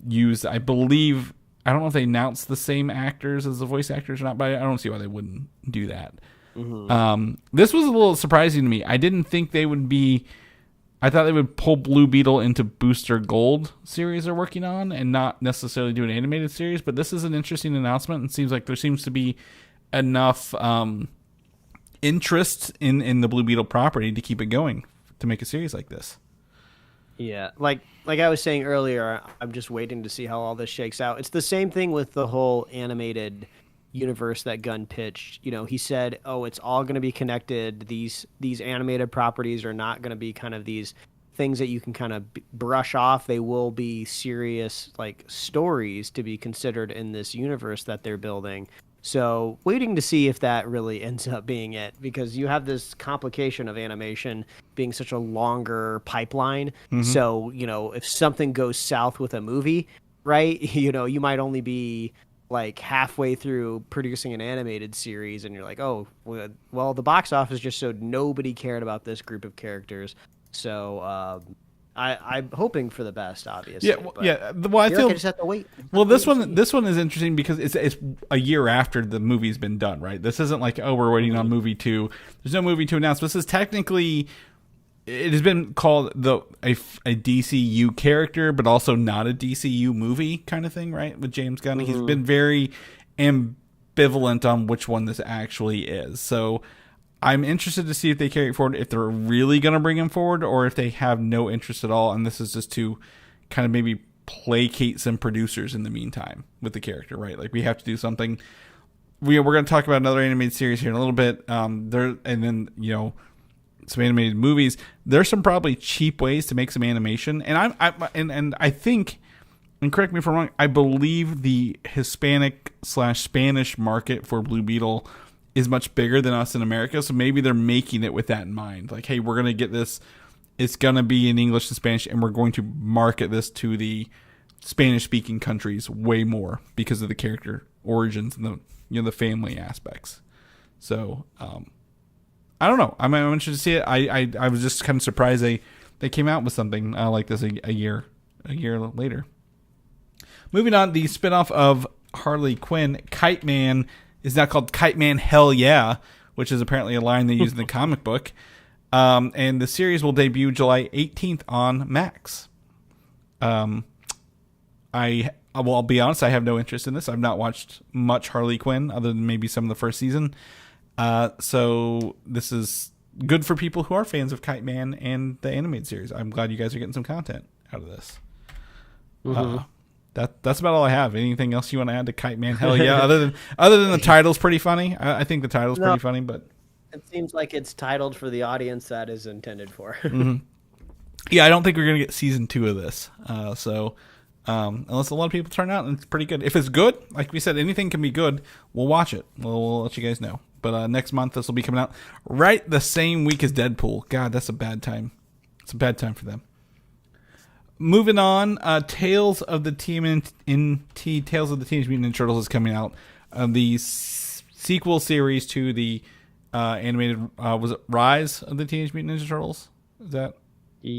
use, I believe, I don't know if they announced the same actors as the voice actors or not, but I don't see why they wouldn't do that. Mm-hmm. This was a little surprising to me. I didn't think they would be... I thought they would pull Blue Beetle into Booster Gold series they're working on and not necessarily do an animated series, but this is an interesting announcement. It seems like there seems to be enough interest in the Blue Beetle property to keep it going to make a series like this. Yeah, like I was saying earlier, I'm just waiting to see how all this shakes out. It's the same thing with the whole animated universe that Gunn pitched. He said, it's all going to be connected. These animated properties are not going to be kind of these things that you can kind of brush off. They will be serious like stories to be considered in this universe that they're building. So waiting to see if that really ends up being it, because you have this complication of animation being such a longer pipeline. Mm-hmm. So, if something goes south with a movie, right, you might only be like halfway through producing an animated series and you're like, oh, well, the box office just showed nobody cared about this group of characters. So I'm hoping for the best, obviously. Yeah, Well, I feel I just have to wait. Well, this one is interesting because it's a year after the movie's been done, right? This isn't like, we're waiting on movie 2. There's no movie to announce. This is technically, it has been called a DCU character, but also not a DCU movie kind of thing, right? With James Gunn, he's been very ambivalent on which one this actually is. So I'm interested to see if they carry it forward, if they're really going to bring him forward, or if they have no interest at all, and this is just to kind of maybe placate some producers in the meantime with the character, right? Like, we have to do something. We're going to talk about another animated series here in a little bit. Some animated movies. There's some probably cheap ways to make some animation, and I think, and correct me if I'm wrong, I believe the Hispanic/Spanish market for Blue Beetle is much bigger than us in America, so maybe they're making it with that in mind. Like, hey, we're going to get this, it's going to be in English and Spanish, and we're going to market this to the Spanish-speaking countries way more because of the character origins and the family aspects. So, I don't know. I'm interested to see it. I was just kind of surprised they came out with something like this a year later. Moving on, the spinoff of Harley Quinn, Kite Man, is now called Kite Man Hell Yeah, which is apparently a line they use in the comic book. And the series will debut July 18th on Max. I'll be honest, I have no interest in this. I've not watched much Harley Quinn other than maybe some of the first season. So this is good for people who are fans of Kite Man and the animated series. I'm glad you guys are getting some content out of this. Mm-hmm. That's about all I have. Anything else you want to add to Kite Man? Hell yeah! other than the title's pretty funny. I think the title's pretty funny, but it seems like it's titled for the audience that is intended for. Mm-hmm. Yeah, I don't think we're gonna get season 2 of this. So unless a lot of people turn out, and it's pretty good. If it's good, like we said, anything can be good. We'll watch it. We'll let you guys know. But next month, this will be coming out right the same week as Deadpool. God, that's a bad time. It's a bad time for them. Moving on, Tales of the TMNT, Tales of the Teenage Mutant Ninja Turtles is coming out. The sequel series to the animated, was it Rise of the Teenage Mutant Ninja Turtles? Is that? Yes.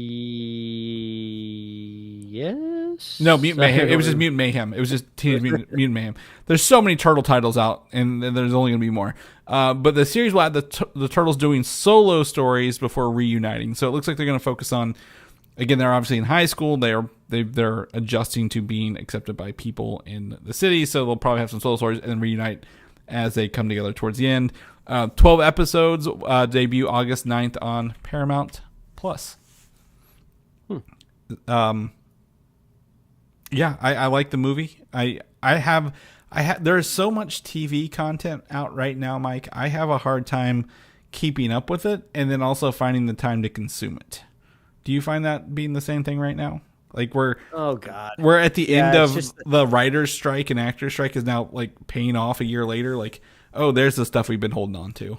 No, Mutant Mayhem. It was just Mutant Mayhem. It was just Teenage Mutant Mayhem. There's so many turtle titles out, and there's only going to be more. But the series will have the turtles doing solo stories before reuniting. So it looks like they're going to focus on. Again, they're obviously in high school. They're adjusting to being accepted by people in the city. So they'll probably have some solo stories and then reunite as they come together towards the end. 12 episodes debut August 9th on Paramount Plus. Yeah, I like the movie. There's so much TV content out right now, Mike. I have a hard time keeping up with it and then also finding the time to consume it. Do you find that being the same thing right now? Like we're at the end of the writer's strike, and actor's strike is now like paying off a year later. Like, oh, there's the stuff we've been holding on to.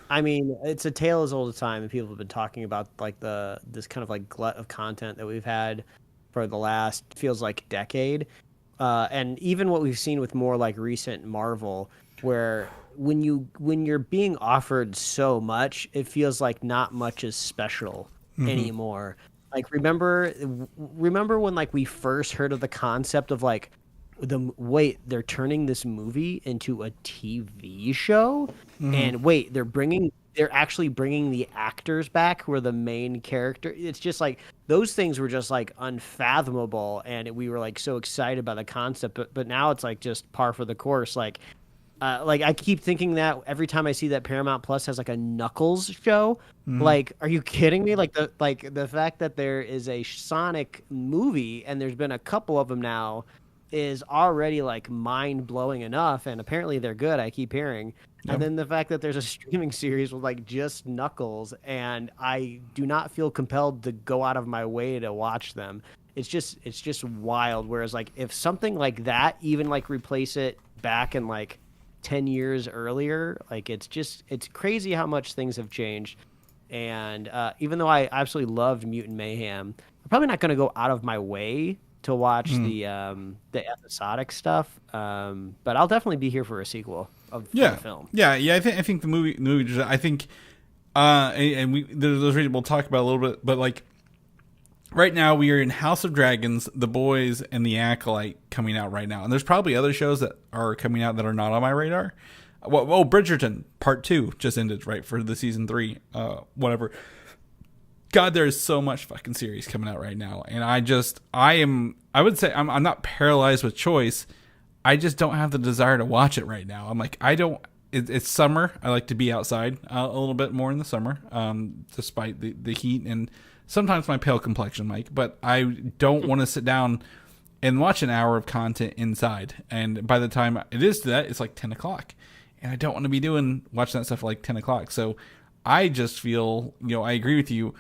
I mean, it's a tale as old as time, and people have been talking about like this kind of like glut of content that we've had for the last feels like decade, and even what we've seen with more like recent Marvel, where when you're being offered so much, it feels like not much is special anymore. Like remember when like we first heard of the concept of like wait, they're turning this movie into a TV show, and wait, they're actually bringing the actors back who are the main character. It's just like those things were just like unfathomable, and we were like so excited by the concept. But now it's like just par for the course. Like I keep thinking that every time I see that Paramount Plus has like a Knuckles show. Like, are you kidding me? Like the fact that there is a Sonic movie and there's been a couple of them now is already like mind blowing enough, and apparently they're good. I keep hearing, and then the fact that there's a streaming series with like just Knuckles, and I do not feel compelled to go out of my way to watch them. It's just wild. Whereas like if something like that, even like replace it back in like 10 years earlier, like it's crazy how much things have changed. And even though I absolutely loved Mutant Mayhem, I'm probably not going to go out of my way to watch the episodic stuff, but I'll definitely be here for a sequel of the film. I think the movie. I think, there's reasons we'll talk about a little bit, but like right now we are in House of Dragons, The Boys, and The Acolyte coming out right now, and there's probably other shows that are coming out that are not on my radar. Bridgerton Part 2 just ended, right, for the season 3, whatever. God, there is so much fucking series coming out right now, and I would say I'm not paralyzed with choice. I just don't have the desire to watch it right now. I'm like, it's summer. I like to be outside a little bit more in the summer, despite the heat and sometimes my pale complexion, Mike. But I don't want to sit down and watch an hour of content inside. And by the time it is that, it's like 10 o'clock, and I don't want to be watching that stuff at like 10 o'clock. So I just feel, I agree with you.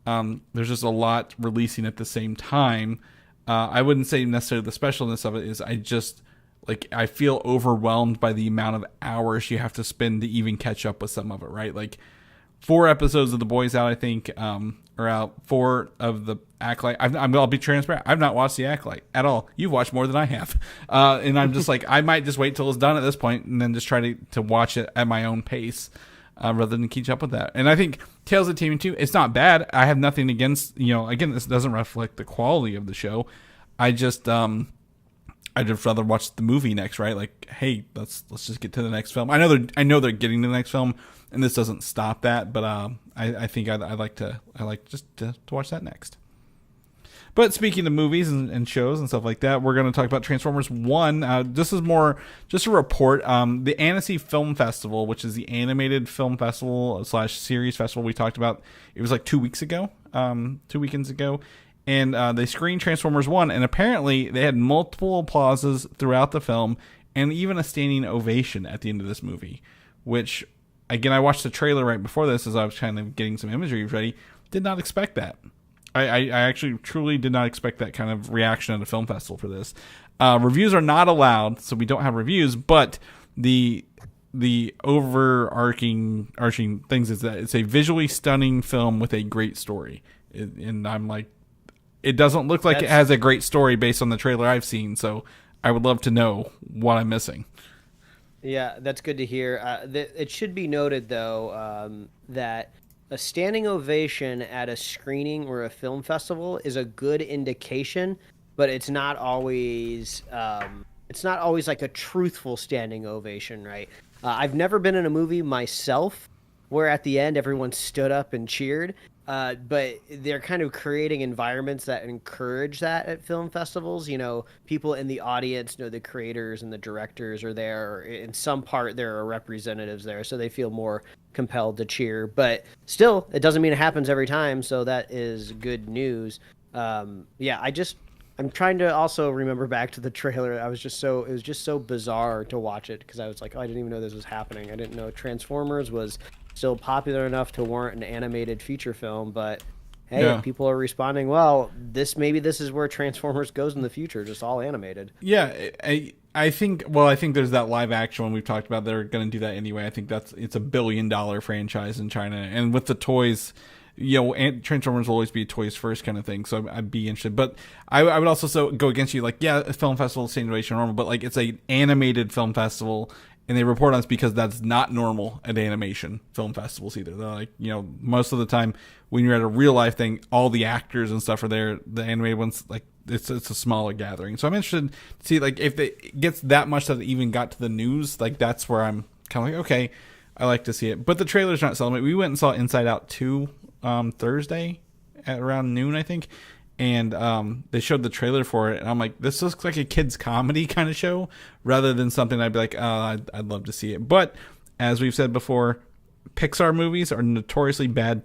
There's just a lot releasing at the same time. I wouldn't say necessarily the specialness of it is I feel overwhelmed by the amount of hours you have to spend to even catch up with some of it, right? Like 4 episodes of The Boys out, I think, are out. 4 of The Acolyte. I'll be transparent. I've not watched The Acolyte at all. You've watched more than I have. And I'm just like, I might just wait till it's done at this point and then just try to watch it at my own pace. Rather than keep up with that. And I think Tales of TMNT, it's not bad. I have nothing against, again, this doesn't reflect the quality of the show. I'd just rather watch the movie next, right? Like, hey, let's just get to the next film. I know they're getting to the next film, and this doesn't stop that, but I think I'd like to watch that next. But speaking of movies and shows and stuff like that, we're going to talk about Transformers 1. This is more just a report. The Annecy Film Festival, which is the animated film festival / series festival we talked about, it was like 2 weeks ago, 2 weekends ago. And they screened Transformers 1, and apparently they had multiple applauses throughout the film and even a standing ovation at the end of this movie, which, again, I watched the trailer right before this as I was kind of getting some imagery ready. Did not expect that. I actually truly did not expect that kind of reaction at a film festival for this. Reviews are not allowed, so we don't have reviews, but the overarching things is that it's a visually stunning film with a great story. And I'm like, it doesn't look like it has a great story based on the trailer I've seen, so I would love to know what I'm missing. Yeah, that's good to hear. It should be noted, though, that a standing ovation at a screening or a film festival is a good indication, but it's not always like a truthful standing ovation, right? I've never been in a movie myself where at the end everyone stood up and cheered, but they're kind of creating environments that encourage that at film festivals. People in the audience know the creators and the directors are there, or in some part there are representatives there, so they feel more compelled to cheer. But still, it doesn't mean it happens every time, so that is good news. I'm trying to also remember back to the trailer. It was just so bizarre to watch it, because I was like, I didn't even know this was happening. I didn't know Transformers was still popular enough to warrant an animated feature film, but hey, people are responding well. Maybe this is where Transformers goes in the future, just all animated. Yeah, I think there's that live action one we've talked about. They're going to do that anyway. I think it's a $1 billion franchise in China, and with the toys, Transformers will always be toys first kind of thing. So I'd be interested, but I would also go against you. Like, yeah, a film festival, same situation normal, but like it's an animated film festival, and they report on this because that's not normal at animation film festivals either. They're like, most of the time when you're at a real life thing, all the actors and stuff are there. The animated ones, like, it's a smaller gathering. So I'm interested to see, like, if it gets that much that it even got to the news, like, that's where I'm kind of like, okay, I like to see it. But the trailer's not selling it. We went and saw Inside Out 2 Thursday at around noon, I think. And they showed the trailer for it. And I'm like, this looks like a kid's comedy kind of show rather than something I'd be like, I'd love to see it. But as we've said before, Pixar movies are notoriously bad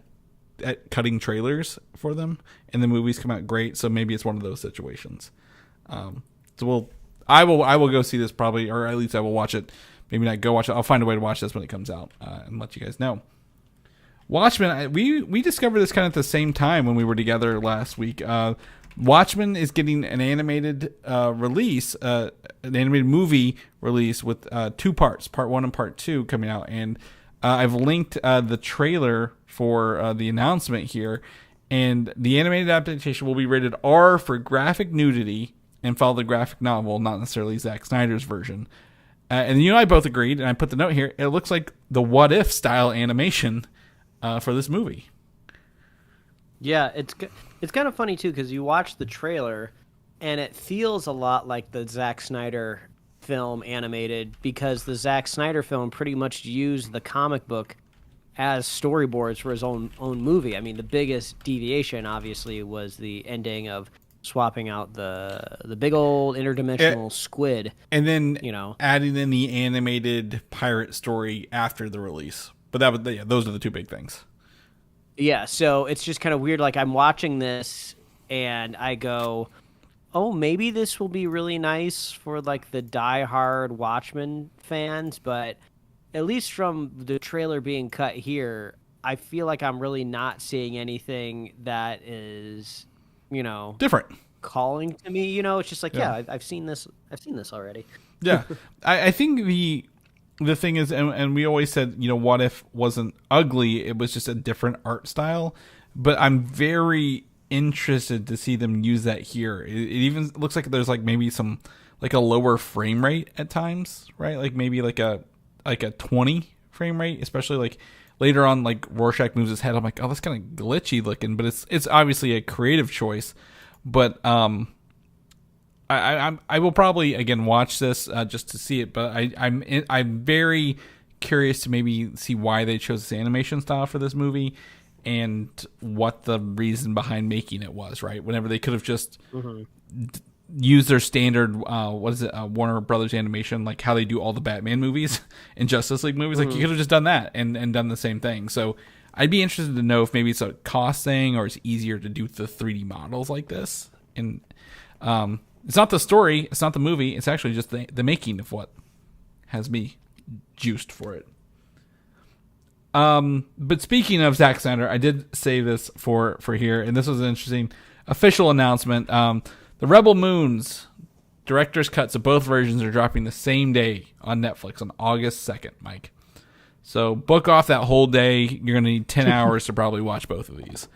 at cutting trailers for them, and the movies come out great. So maybe it's one of those situations. I will go see this probably, or at least I will watch it. Maybe not go watch it. I'll find a way to watch this when it comes out and let you guys know. Watchmen, we discovered this kind of at the same time when we were together last week. Watchmen is getting an animated release, an animated movie release with 2 parts, part 1 and part 2 coming out. And I've linked the trailer for the announcement here. And the animated adaptation will be rated R for graphic nudity and follow the graphic novel, not necessarily Zack Snyder's version. And you and I both agreed, and I put the note here, it looks like the What If style animation for this movie. Yeah, it's kind of funny too, because you watch the trailer and it feels a lot like the Zack Snyder film animated, because the Zack Snyder film pretty much used the comic book as storyboards for his own movie. I mean, the biggest deviation obviously was the ending of swapping out the big old interdimensional squid, and then adding in the animated pirate story after the release. But those are the 2 big things. Yeah, so it's just kind of weird. Like, I'm watching this and I go, oh, maybe this will be really nice for like the diehard Watchmen fans, but at least from the trailer being cut here, I feel like I'm really not seeing anything that is, different, calling to me. It's just like, yeah, I've seen this already. Yeah, I think the thing is, and we always said, What If wasn't ugly; it was just a different art style. But I'm very interested to see them use that here. It even looks like there's like maybe some like a lower frame rate at times, right? Like maybe like a 20 frame rate, especially like later on, like Rorschach moves his head. I'm like, oh, that's kind of glitchy looking, but it's obviously a creative choice. But I will probably again watch this just to see it. But I'm very curious to maybe see why they chose this animation style for this movie and what the reason behind making it was. Right, whenever they could have just use their standard Warner Brothers animation, like how they do all the Batman movies and Justice League movies. Like, you could have just done that and done the same thing. So I'd be interested to know if maybe it's a cost thing or it's easier to do the 3D models like this. And it's not the story, it's not the movie, it's actually just the making of what has me juiced for it. But speaking of Zack Snyder, I did say this for here, and this was an interesting official announcement. The Rebel Moons director's cuts of both versions are dropping the same day on Netflix on August 2nd, Mike. So book off that whole day. You're going to need 10 hours to probably watch both of these.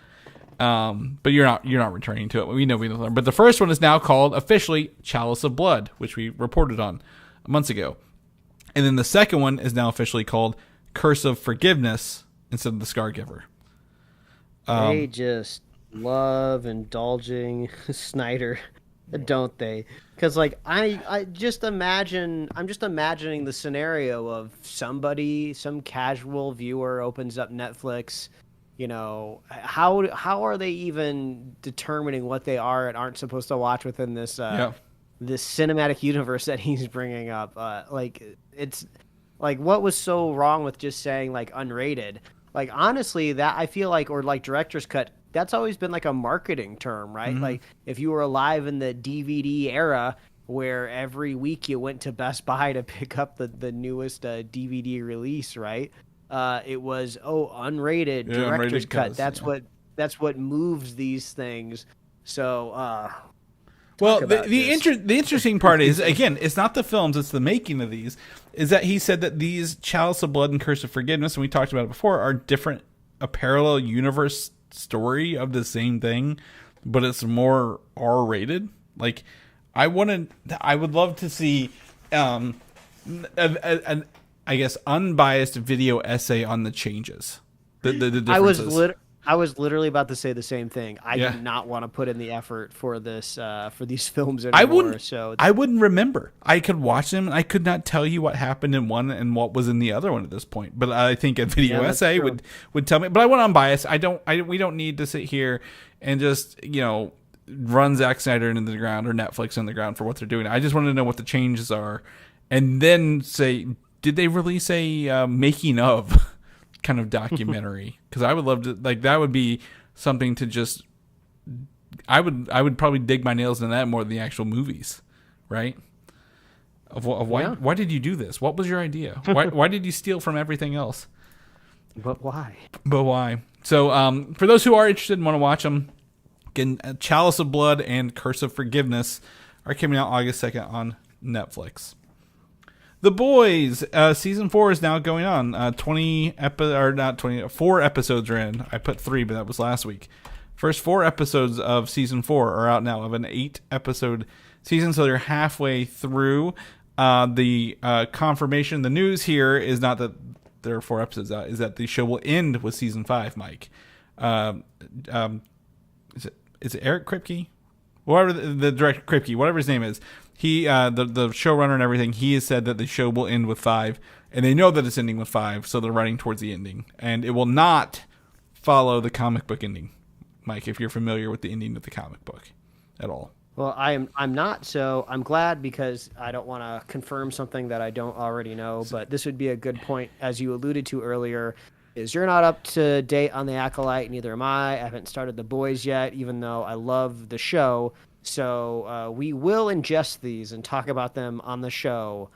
But you're not returning to it. We know. But the first one is now called officially Chalice of Blood, which we reported on months ago. And then the second one is now officially called Curse of Forgiveness instead of the Scargiver. They just love indulging Snyder, don't they? Because like I'm just imagining the scenario of some casual viewer opens up Netflix. How are they even determining what they are and aren't supposed to watch within this this cinematic universe that he's bringing up? Like, it's like, what was so wrong with just saying like unrated? Like, honestly, that I feel like, or like director's cut, that's always been like a marketing term, right? Like, if you were alive in the DVD era where every week you went to Best Buy to pick up the newest DVD release, right? It was unrated director's unrated cut. cuts, That's what that's what moves these things. So, well, the interesting part is, again, it's not the films, it's the making of these, is that he said that these Chalice of Blood and Curse of Forgiveness, and we talked about it before, are a parallel universe story of the same thing, but it's more R-rated. Like, I would love to see, I guess, unbiased video essay on the changes, the differences. I was literally about to say the same thing. I do not want to put in the effort for this for these films anymore. I wouldn't remember. I could watch them, and I could not tell you what happened in one and what was in the other one at this point. But I think a video essay would tell me. But I want unbiased. We don't need to sit here and just run Zack Snyder into the ground or Netflix in the ground for what they're doing. I just want to know what the changes are, and then say, did they release a making of kind of documentary? Because I would love to, that would be something to just, I would probably dig my nails in that more than the actual movies, right? Why did you do this? What was your idea? Why did you steal from everything else? But why? So for those who are interested and want to watch them, again, Chalice of Blood and Curse of Forgiveness are coming out August 2nd on Netflix. The Boys, season 4 is now going on. 4 episodes are in. I put 3, but that was last week. First 4 episodes of season 4 are out now of an 8-episode season, so they're halfway through. The confirmation, the news here is not that there are 4 episodes out, is that the show will end with season 5, Mike. Is it Eric Kripke? Whatever the director, Kripke, whatever his name is. He, the showrunner and everything, he has said that the show will end with 5, and they know that it's ending with 5, so they're running towards the ending. And it will not follow the comic book ending, Mike, if you're familiar with the ending of the comic book at all. Well, I'm not, so I'm glad, because I don't want to confirm something that I don't already know, but this would be a good point, as you alluded to earlier, is you're not up to date on The Acolyte, neither am I. I haven't started The Boys yet, even though I love the show. So we will ingest these and talk about them on the show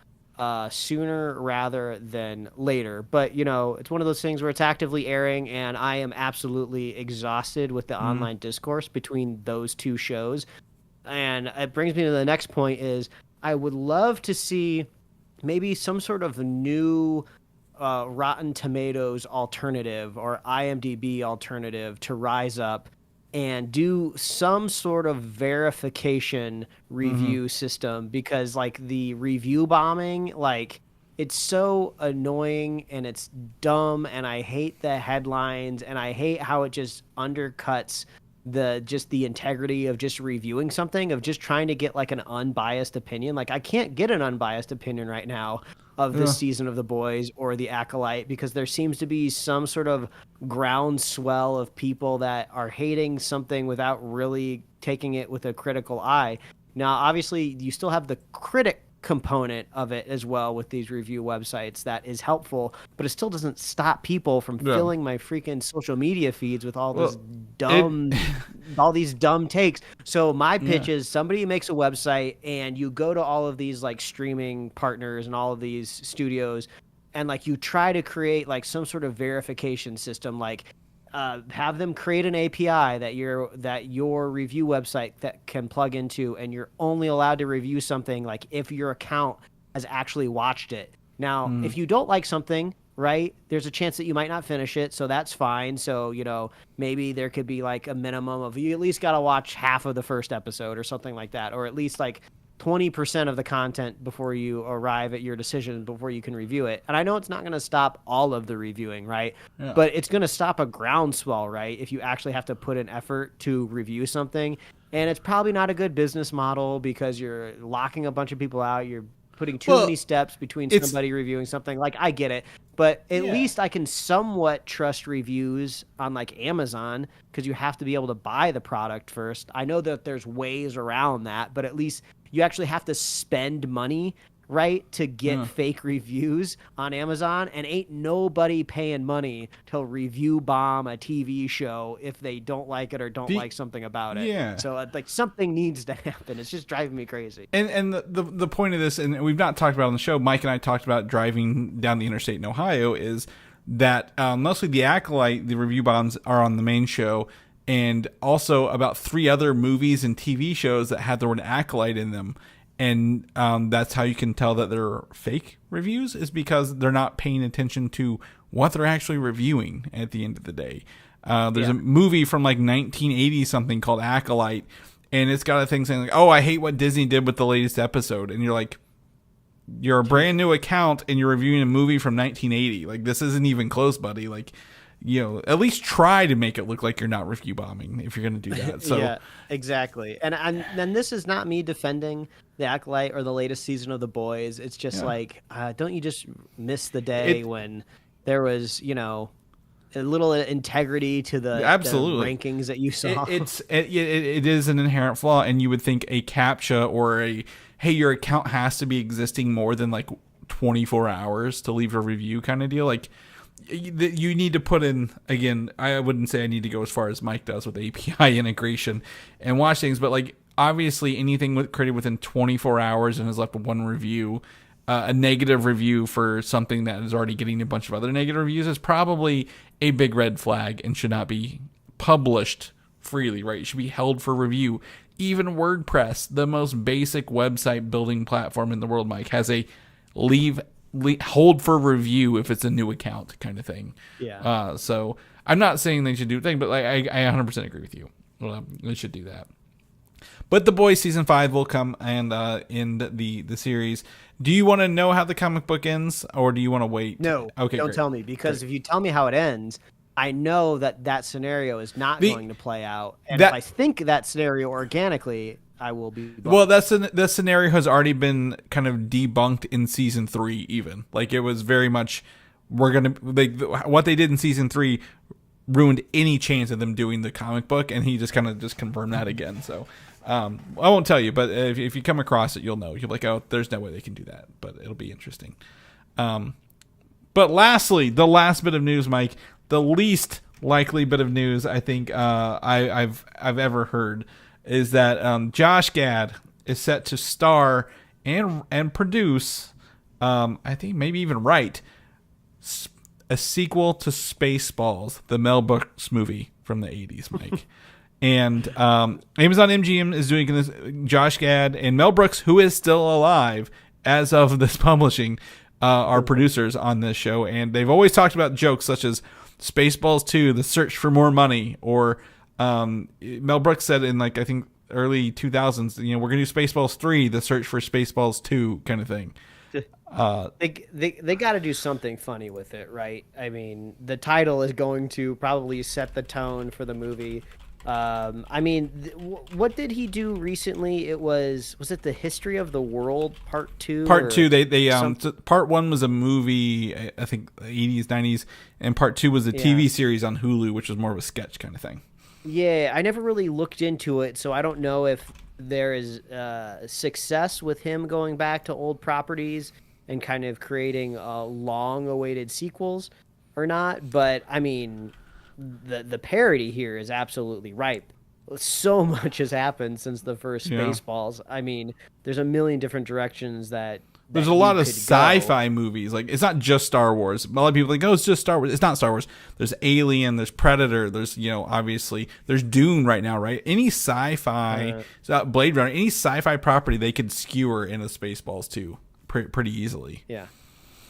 sooner rather than later. But, it's one of those things where it's actively airing, and I am absolutely exhausted with the online discourse between those two shows. And it brings me to the next point is I would love to see maybe some sort of new Rotten Tomatoes alternative or IMDb alternative to rise up and do some sort of verification review system, because the review bombing, it's so annoying and it's dumb, and I hate the headlines, and I hate how it just undercuts the integrity of just reviewing something, of just trying to get an unbiased opinion. I can't get an unbiased opinion right now of this season of The Boys or The Acolyte, because there seems to be some sort of groundswell of people that are hating something without really taking it with a critical eye. Now, obviously, you still have the critic component of it as well with these review websites that is helpful, but it still doesn't stop people from filling my freaking social media feeds with all this all these dumb takes. So my pitch is somebody makes a website, and you go to all of these streaming partners and all of these studios, and you try to create some sort of verification system, have them create an API that your review website that can plug into, and you're only allowed to review something if your account has actually watched it. Now, if you don't like something, right, there's a chance that you might not finish it, so that's fine. So, maybe there could be a minimum of, you at least got to watch half of the first episode or something like that, or at least 20% of the content before you arrive at your decision, before you can review it. And I know it's not going to stop all of the reviewing, right? Yeah. But it's going to stop a groundswell, right? If you actually have to put an effort to review something. And it's probably not a good business model, because you're locking a bunch of people out. You're putting too many steps between somebody reviewing something. I get it. But at least I can somewhat trust reviews on Amazon, because you have to be able to buy the product first. I know that there's ways around that, but at least you actually have to spend money, right, to get fake reviews on Amazon, and ain't nobody paying money to review bomb a TV show if they don't like it or don't like something about it. Yeah. So something needs to happen. It's just driving me crazy. And the point of this, and we've not talked about it on the show, Mike and I talked about driving down the interstate in Ohio, is that mostly The Acolyte, the review bombs are on the main show, and also about 3 other movies and TV shows that had the word Acolyte in them. And that's how you can tell that they're fake reviews, is because they're not paying attention to what they're actually reviewing at the end of the day. There's a movie from like 1980 something called Acolyte, and it's got a thing saying like, "Oh, I hate what Disney did with the latest episode," and you're like, you're a brand new account and you're reviewing a movie from 1980. Like, this isn't even close, buddy. Like, at least try to make it look like you're not review bombing if you're going to do that. So yeah, exactly. And this is not me defending the Acolyte or the latest season of The Boys. It's just like, don't you just miss the day when there was, a little integrity to the rankings that you saw? It is an inherent flaw, and you would think a CAPTCHA or hey, your account has to be existing more than like 24 hours to leave a review kind of deal. Like, you need to put in, again, I wouldn't say I need to go as far as Mike does with API integration and watch things, but like, obviously anything created within 24 hours and has left one review, a negative review for something that is already getting a bunch of other negative reviews, is probably a big red flag and should not be published freely, right? It should be held for review. Even WordPress, the most basic website building platform in the world, Mike, has a hold for review if it's a new account kind of thing. Yeah. So I'm not saying they should do a thing, but I 100% agree with you. They should do that. But The Boys season 5 will come and end the series. Do you want to know how the comic book ends, or do you want to wait? No. Okay. Don't great. tell me, because if you tell me how it ends, I know that scenario is not going to play out. And if I think that scenario organically, I will be bummed. Well, the scenario has already been kind of debunked in season 3 even. Like, it was very much, what they did in season 3 ruined any chance of them doing the comic book, and he just kind of confirmed that again. So I won't tell you, but if you come across it, you'll know. You'll be like, oh, there's no way they can do that, but it'll be interesting. But lastly, the last bit of news, Mike, the least likely bit of news I think I've ever heard, is that Josh Gad is set to star and produce, I think maybe even write, a sequel to Spaceballs, the Mel Brooks movie from the 80s, Mike. And Amazon MGM is doing this. Josh Gad and Mel Brooks, who is still alive as of this publishing, are producers on this show. And they've always talked about jokes such as Spaceballs 2, The Search for More Money, or Mel Brooks said in, like, I think early 2000s, we're going to do Spaceballs 3, The Search for Spaceballs 2 kind of thing. They got to do something funny with it, right? I mean, the title is going to probably set the tone for the movie. I mean, what did he do recently? Was it The History of the World Part 2? Part 2, so Part 1 was a movie, I think 80s, 90s, and Part 2 was a TV series on Hulu, which was more of a sketch kind of thing. Yeah, I never really looked into it, so I don't know if there is success with him going back to old properties and kind of creating long-awaited sequels or not. But, I mean, the parody here is absolutely ripe. So much has happened since the first Spaceballs. I mean, there's a million different directions that there's a lot of sci-fi movies. Like, it's not just Star Wars. A lot of people think, oh, it's just Star Wars. It's not Star Wars. There's Alien, there's Predator, there's, obviously, there's Dune right now, right? Any sci-fi, Blade Runner, any sci-fi property they could skewer in a Spaceballs too, pretty easily. Yeah.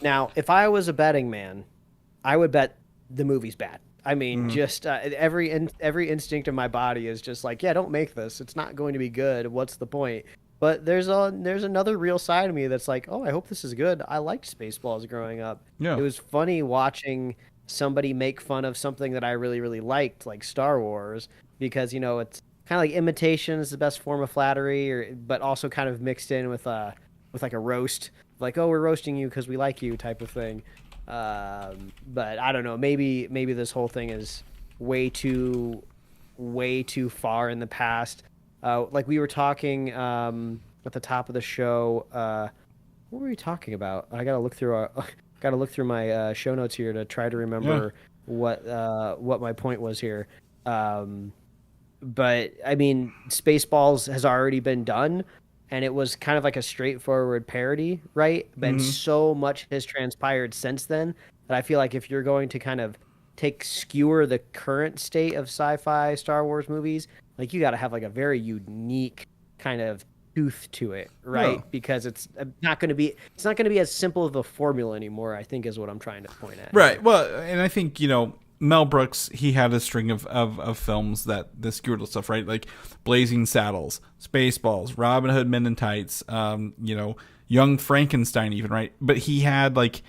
Now, if I was a betting man, I would bet the movie's bad. I mean, just every instinct of my body is just like, yeah, don't make this. It's not going to be good. What's the point? But there's another real side of me that's like, oh, I hope this is good. I liked Spaceballs growing up. Yeah. It was funny watching somebody make fun of something that I really, really liked, like Star Wars, because, it's kind of like imitation is the best form of flattery, but also kind of mixed in with like a roast, like, oh, we're roasting you because we like you type of thing. But I don't know, maybe this whole thing is way too far in the past. Like we were talking at the top of the show. What were we talking about? I gotta look through my show notes here to try to remember what my point was here. But I mean, Spaceballs has already been done, and it was kind of like a straightforward parody, right? But so much has transpired since then that I feel like if you're going to kind of skewer the current state of sci-fi Star Wars movies, like you got to have like a very unique kind of tooth to it, right? No. Because it's not going to be as simple of a formula anymore, I think, is what I'm trying to point at. Right. Well, and I think, Mel Brooks, he had a string of films that skewered stuff, right? Like Blazing Saddles, Spaceballs, Robin Hood Men in Tights, Young Frankenstein even, right? But he had like,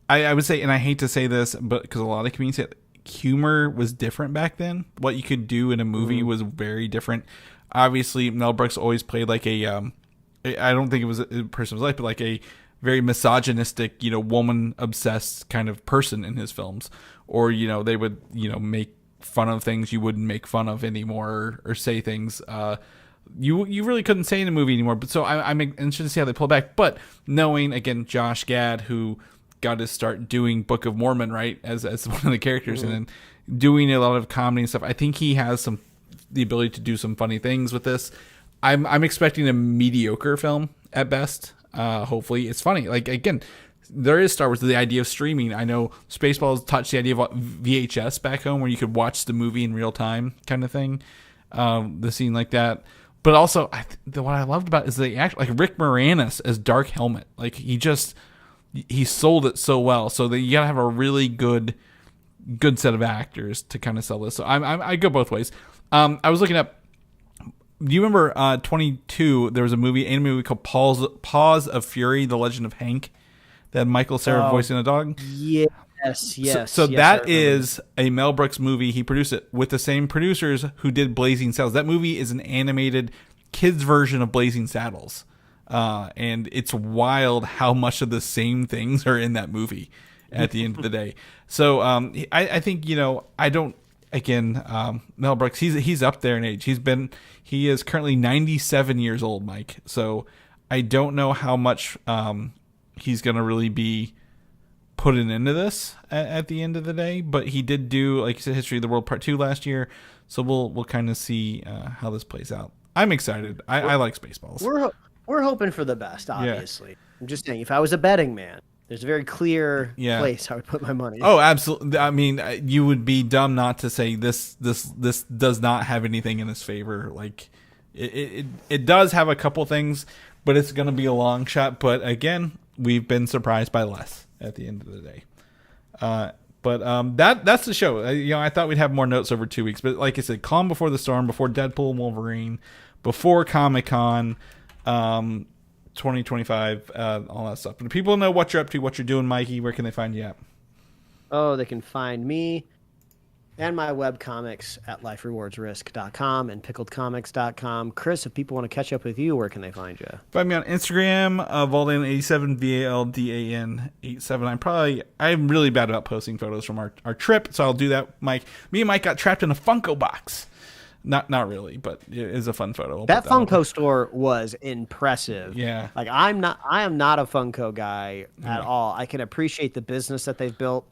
I would say, and I hate to say this, but because a lot of comedians say humor was different back then. What you could do in a movie was very different. Obviously, Mel Brooks always played like I don't think it was a person's life, but like a very misogynistic, woman obsessed kind of person in his films. Or, they would, make fun of things you wouldn't make fun of anymore, or say things you really couldn't say in a movie anymore. But so I'm interested to see how they pull back. But knowing, again, Josh Gad, who got to start doing Book of Mormon, right, as one of the characters, and then doing a lot of comedy and stuff, I think he has the ability to do some funny things with this. I'm expecting a mediocre film at best. Hopefully it's funny. Like, again, there is Star Wars, the idea of streaming. I know Spaceballs touched the idea of VHS back home, where you could watch the movie in real time, kind of thing. The scene like that, but also what I loved about it is the act, like Rick Moranis as Dark Helmet. Like he sold it so well. So that you gotta have a really good set of actors to kind of sell this. So I go both ways. I was looking up. Do you remember 22? There was a anime movie called Paws of Fury: The Legend of Hank. That Michael Cera voicing a dog. Yes. So that is a Mel Brooks movie. He produced it with the same producers who did Blazing Saddles. That movie is an animated kids version of Blazing Saddles, and it's wild how much of the same things are in that movie at the end of the day. So I think I don't. Again, Mel Brooks, he's up there in age. He is currently 97 years old, Mike. So I don't know how much he's going to really be putting into this at the end of the day, but he did do, like you said, History of the World Part 2 last year. So we'll kind of see how this plays out. I'm excited. I like Spaceballs. We're hoping for the best, obviously. Yeah. I'm just saying, if I was a betting man, there's a very clear place I would put my money. Oh, absolutely. I mean, you would be dumb not to say this does not have anything in its favor. Like it does have a couple things, but it's going to be a long shot. But again, we've been surprised by less at the end of the day. But that's the show. I thought we'd have more notes over 2 weeks, but like I said, calm before the storm, before Deadpool and Wolverine, before Comic-Con, 2025, all that stuff. But if people know what you're up to, what you're doing, Mikey, where can they find you at? Oh, they can find me and my webcomics at liferewardsrisk.com and pickledcomics.com. Chris, if people want to catch up with you, where can they find you? Find me on Instagram, Valdan87, VALDAN87. I'm really bad about posting photos from our trip, so I'll do that, Mike. Me and Mike got trapped in a Funko box. Not really, but it is a fun photo. That Funko store was impressive. Yeah. Like I am not a Funko guy at all. I can appreciate the business that they've built,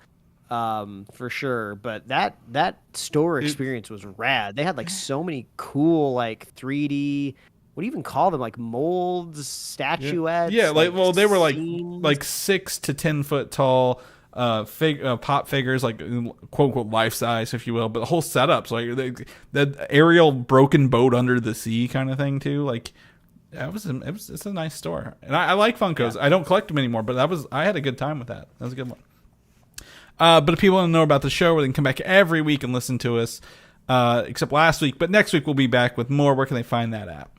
for sure. But that store experience was rad. They had like so many cool like 3D, what do you even call them? Like molds, statuettes. Yeah, they were like 6 to 10 foot tall. Pop figures, like quote unquote life size, if you will, but the whole setup's like the aerial broken boat under the sea kind of thing too. Like it's a nice store, and I like Funkos. I don't collect them anymore, but I had a good time with that. That was a good one. But if people want to know about the show, they can come back every week and listen to us, except last week. But next week we'll be back with more. Where can they find that at?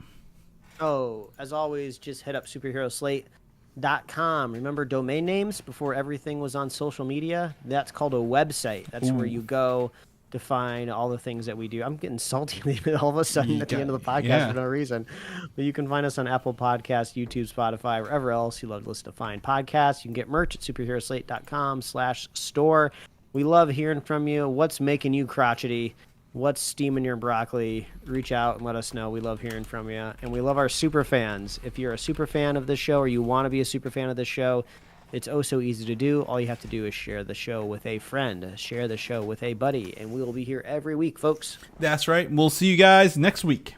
Oh, as always, just hit up superheroslate.com. Remember domain names before everything was on social media? That's called a website. That's where you go to find all the things that we do. I'm getting salty all of a sudden at the end of the podcast for no reason. But you can find us on Apple Podcasts, YouTube, Spotify, wherever else you love to listen to find podcasts. You can get merch at superheroslate.com/store. We love hearing from you. What's making you crotchety? What's steaming your broccoli? Reach out and let us know. We love hearing from you. And we love our super fans. If you're a super fan of this show or you want to be a super fan of this show, it's oh so easy to do. All you have to do is share the show with a friend. Share the show with a buddy. And we will be here every week, folks. That's right. We'll see you guys next week.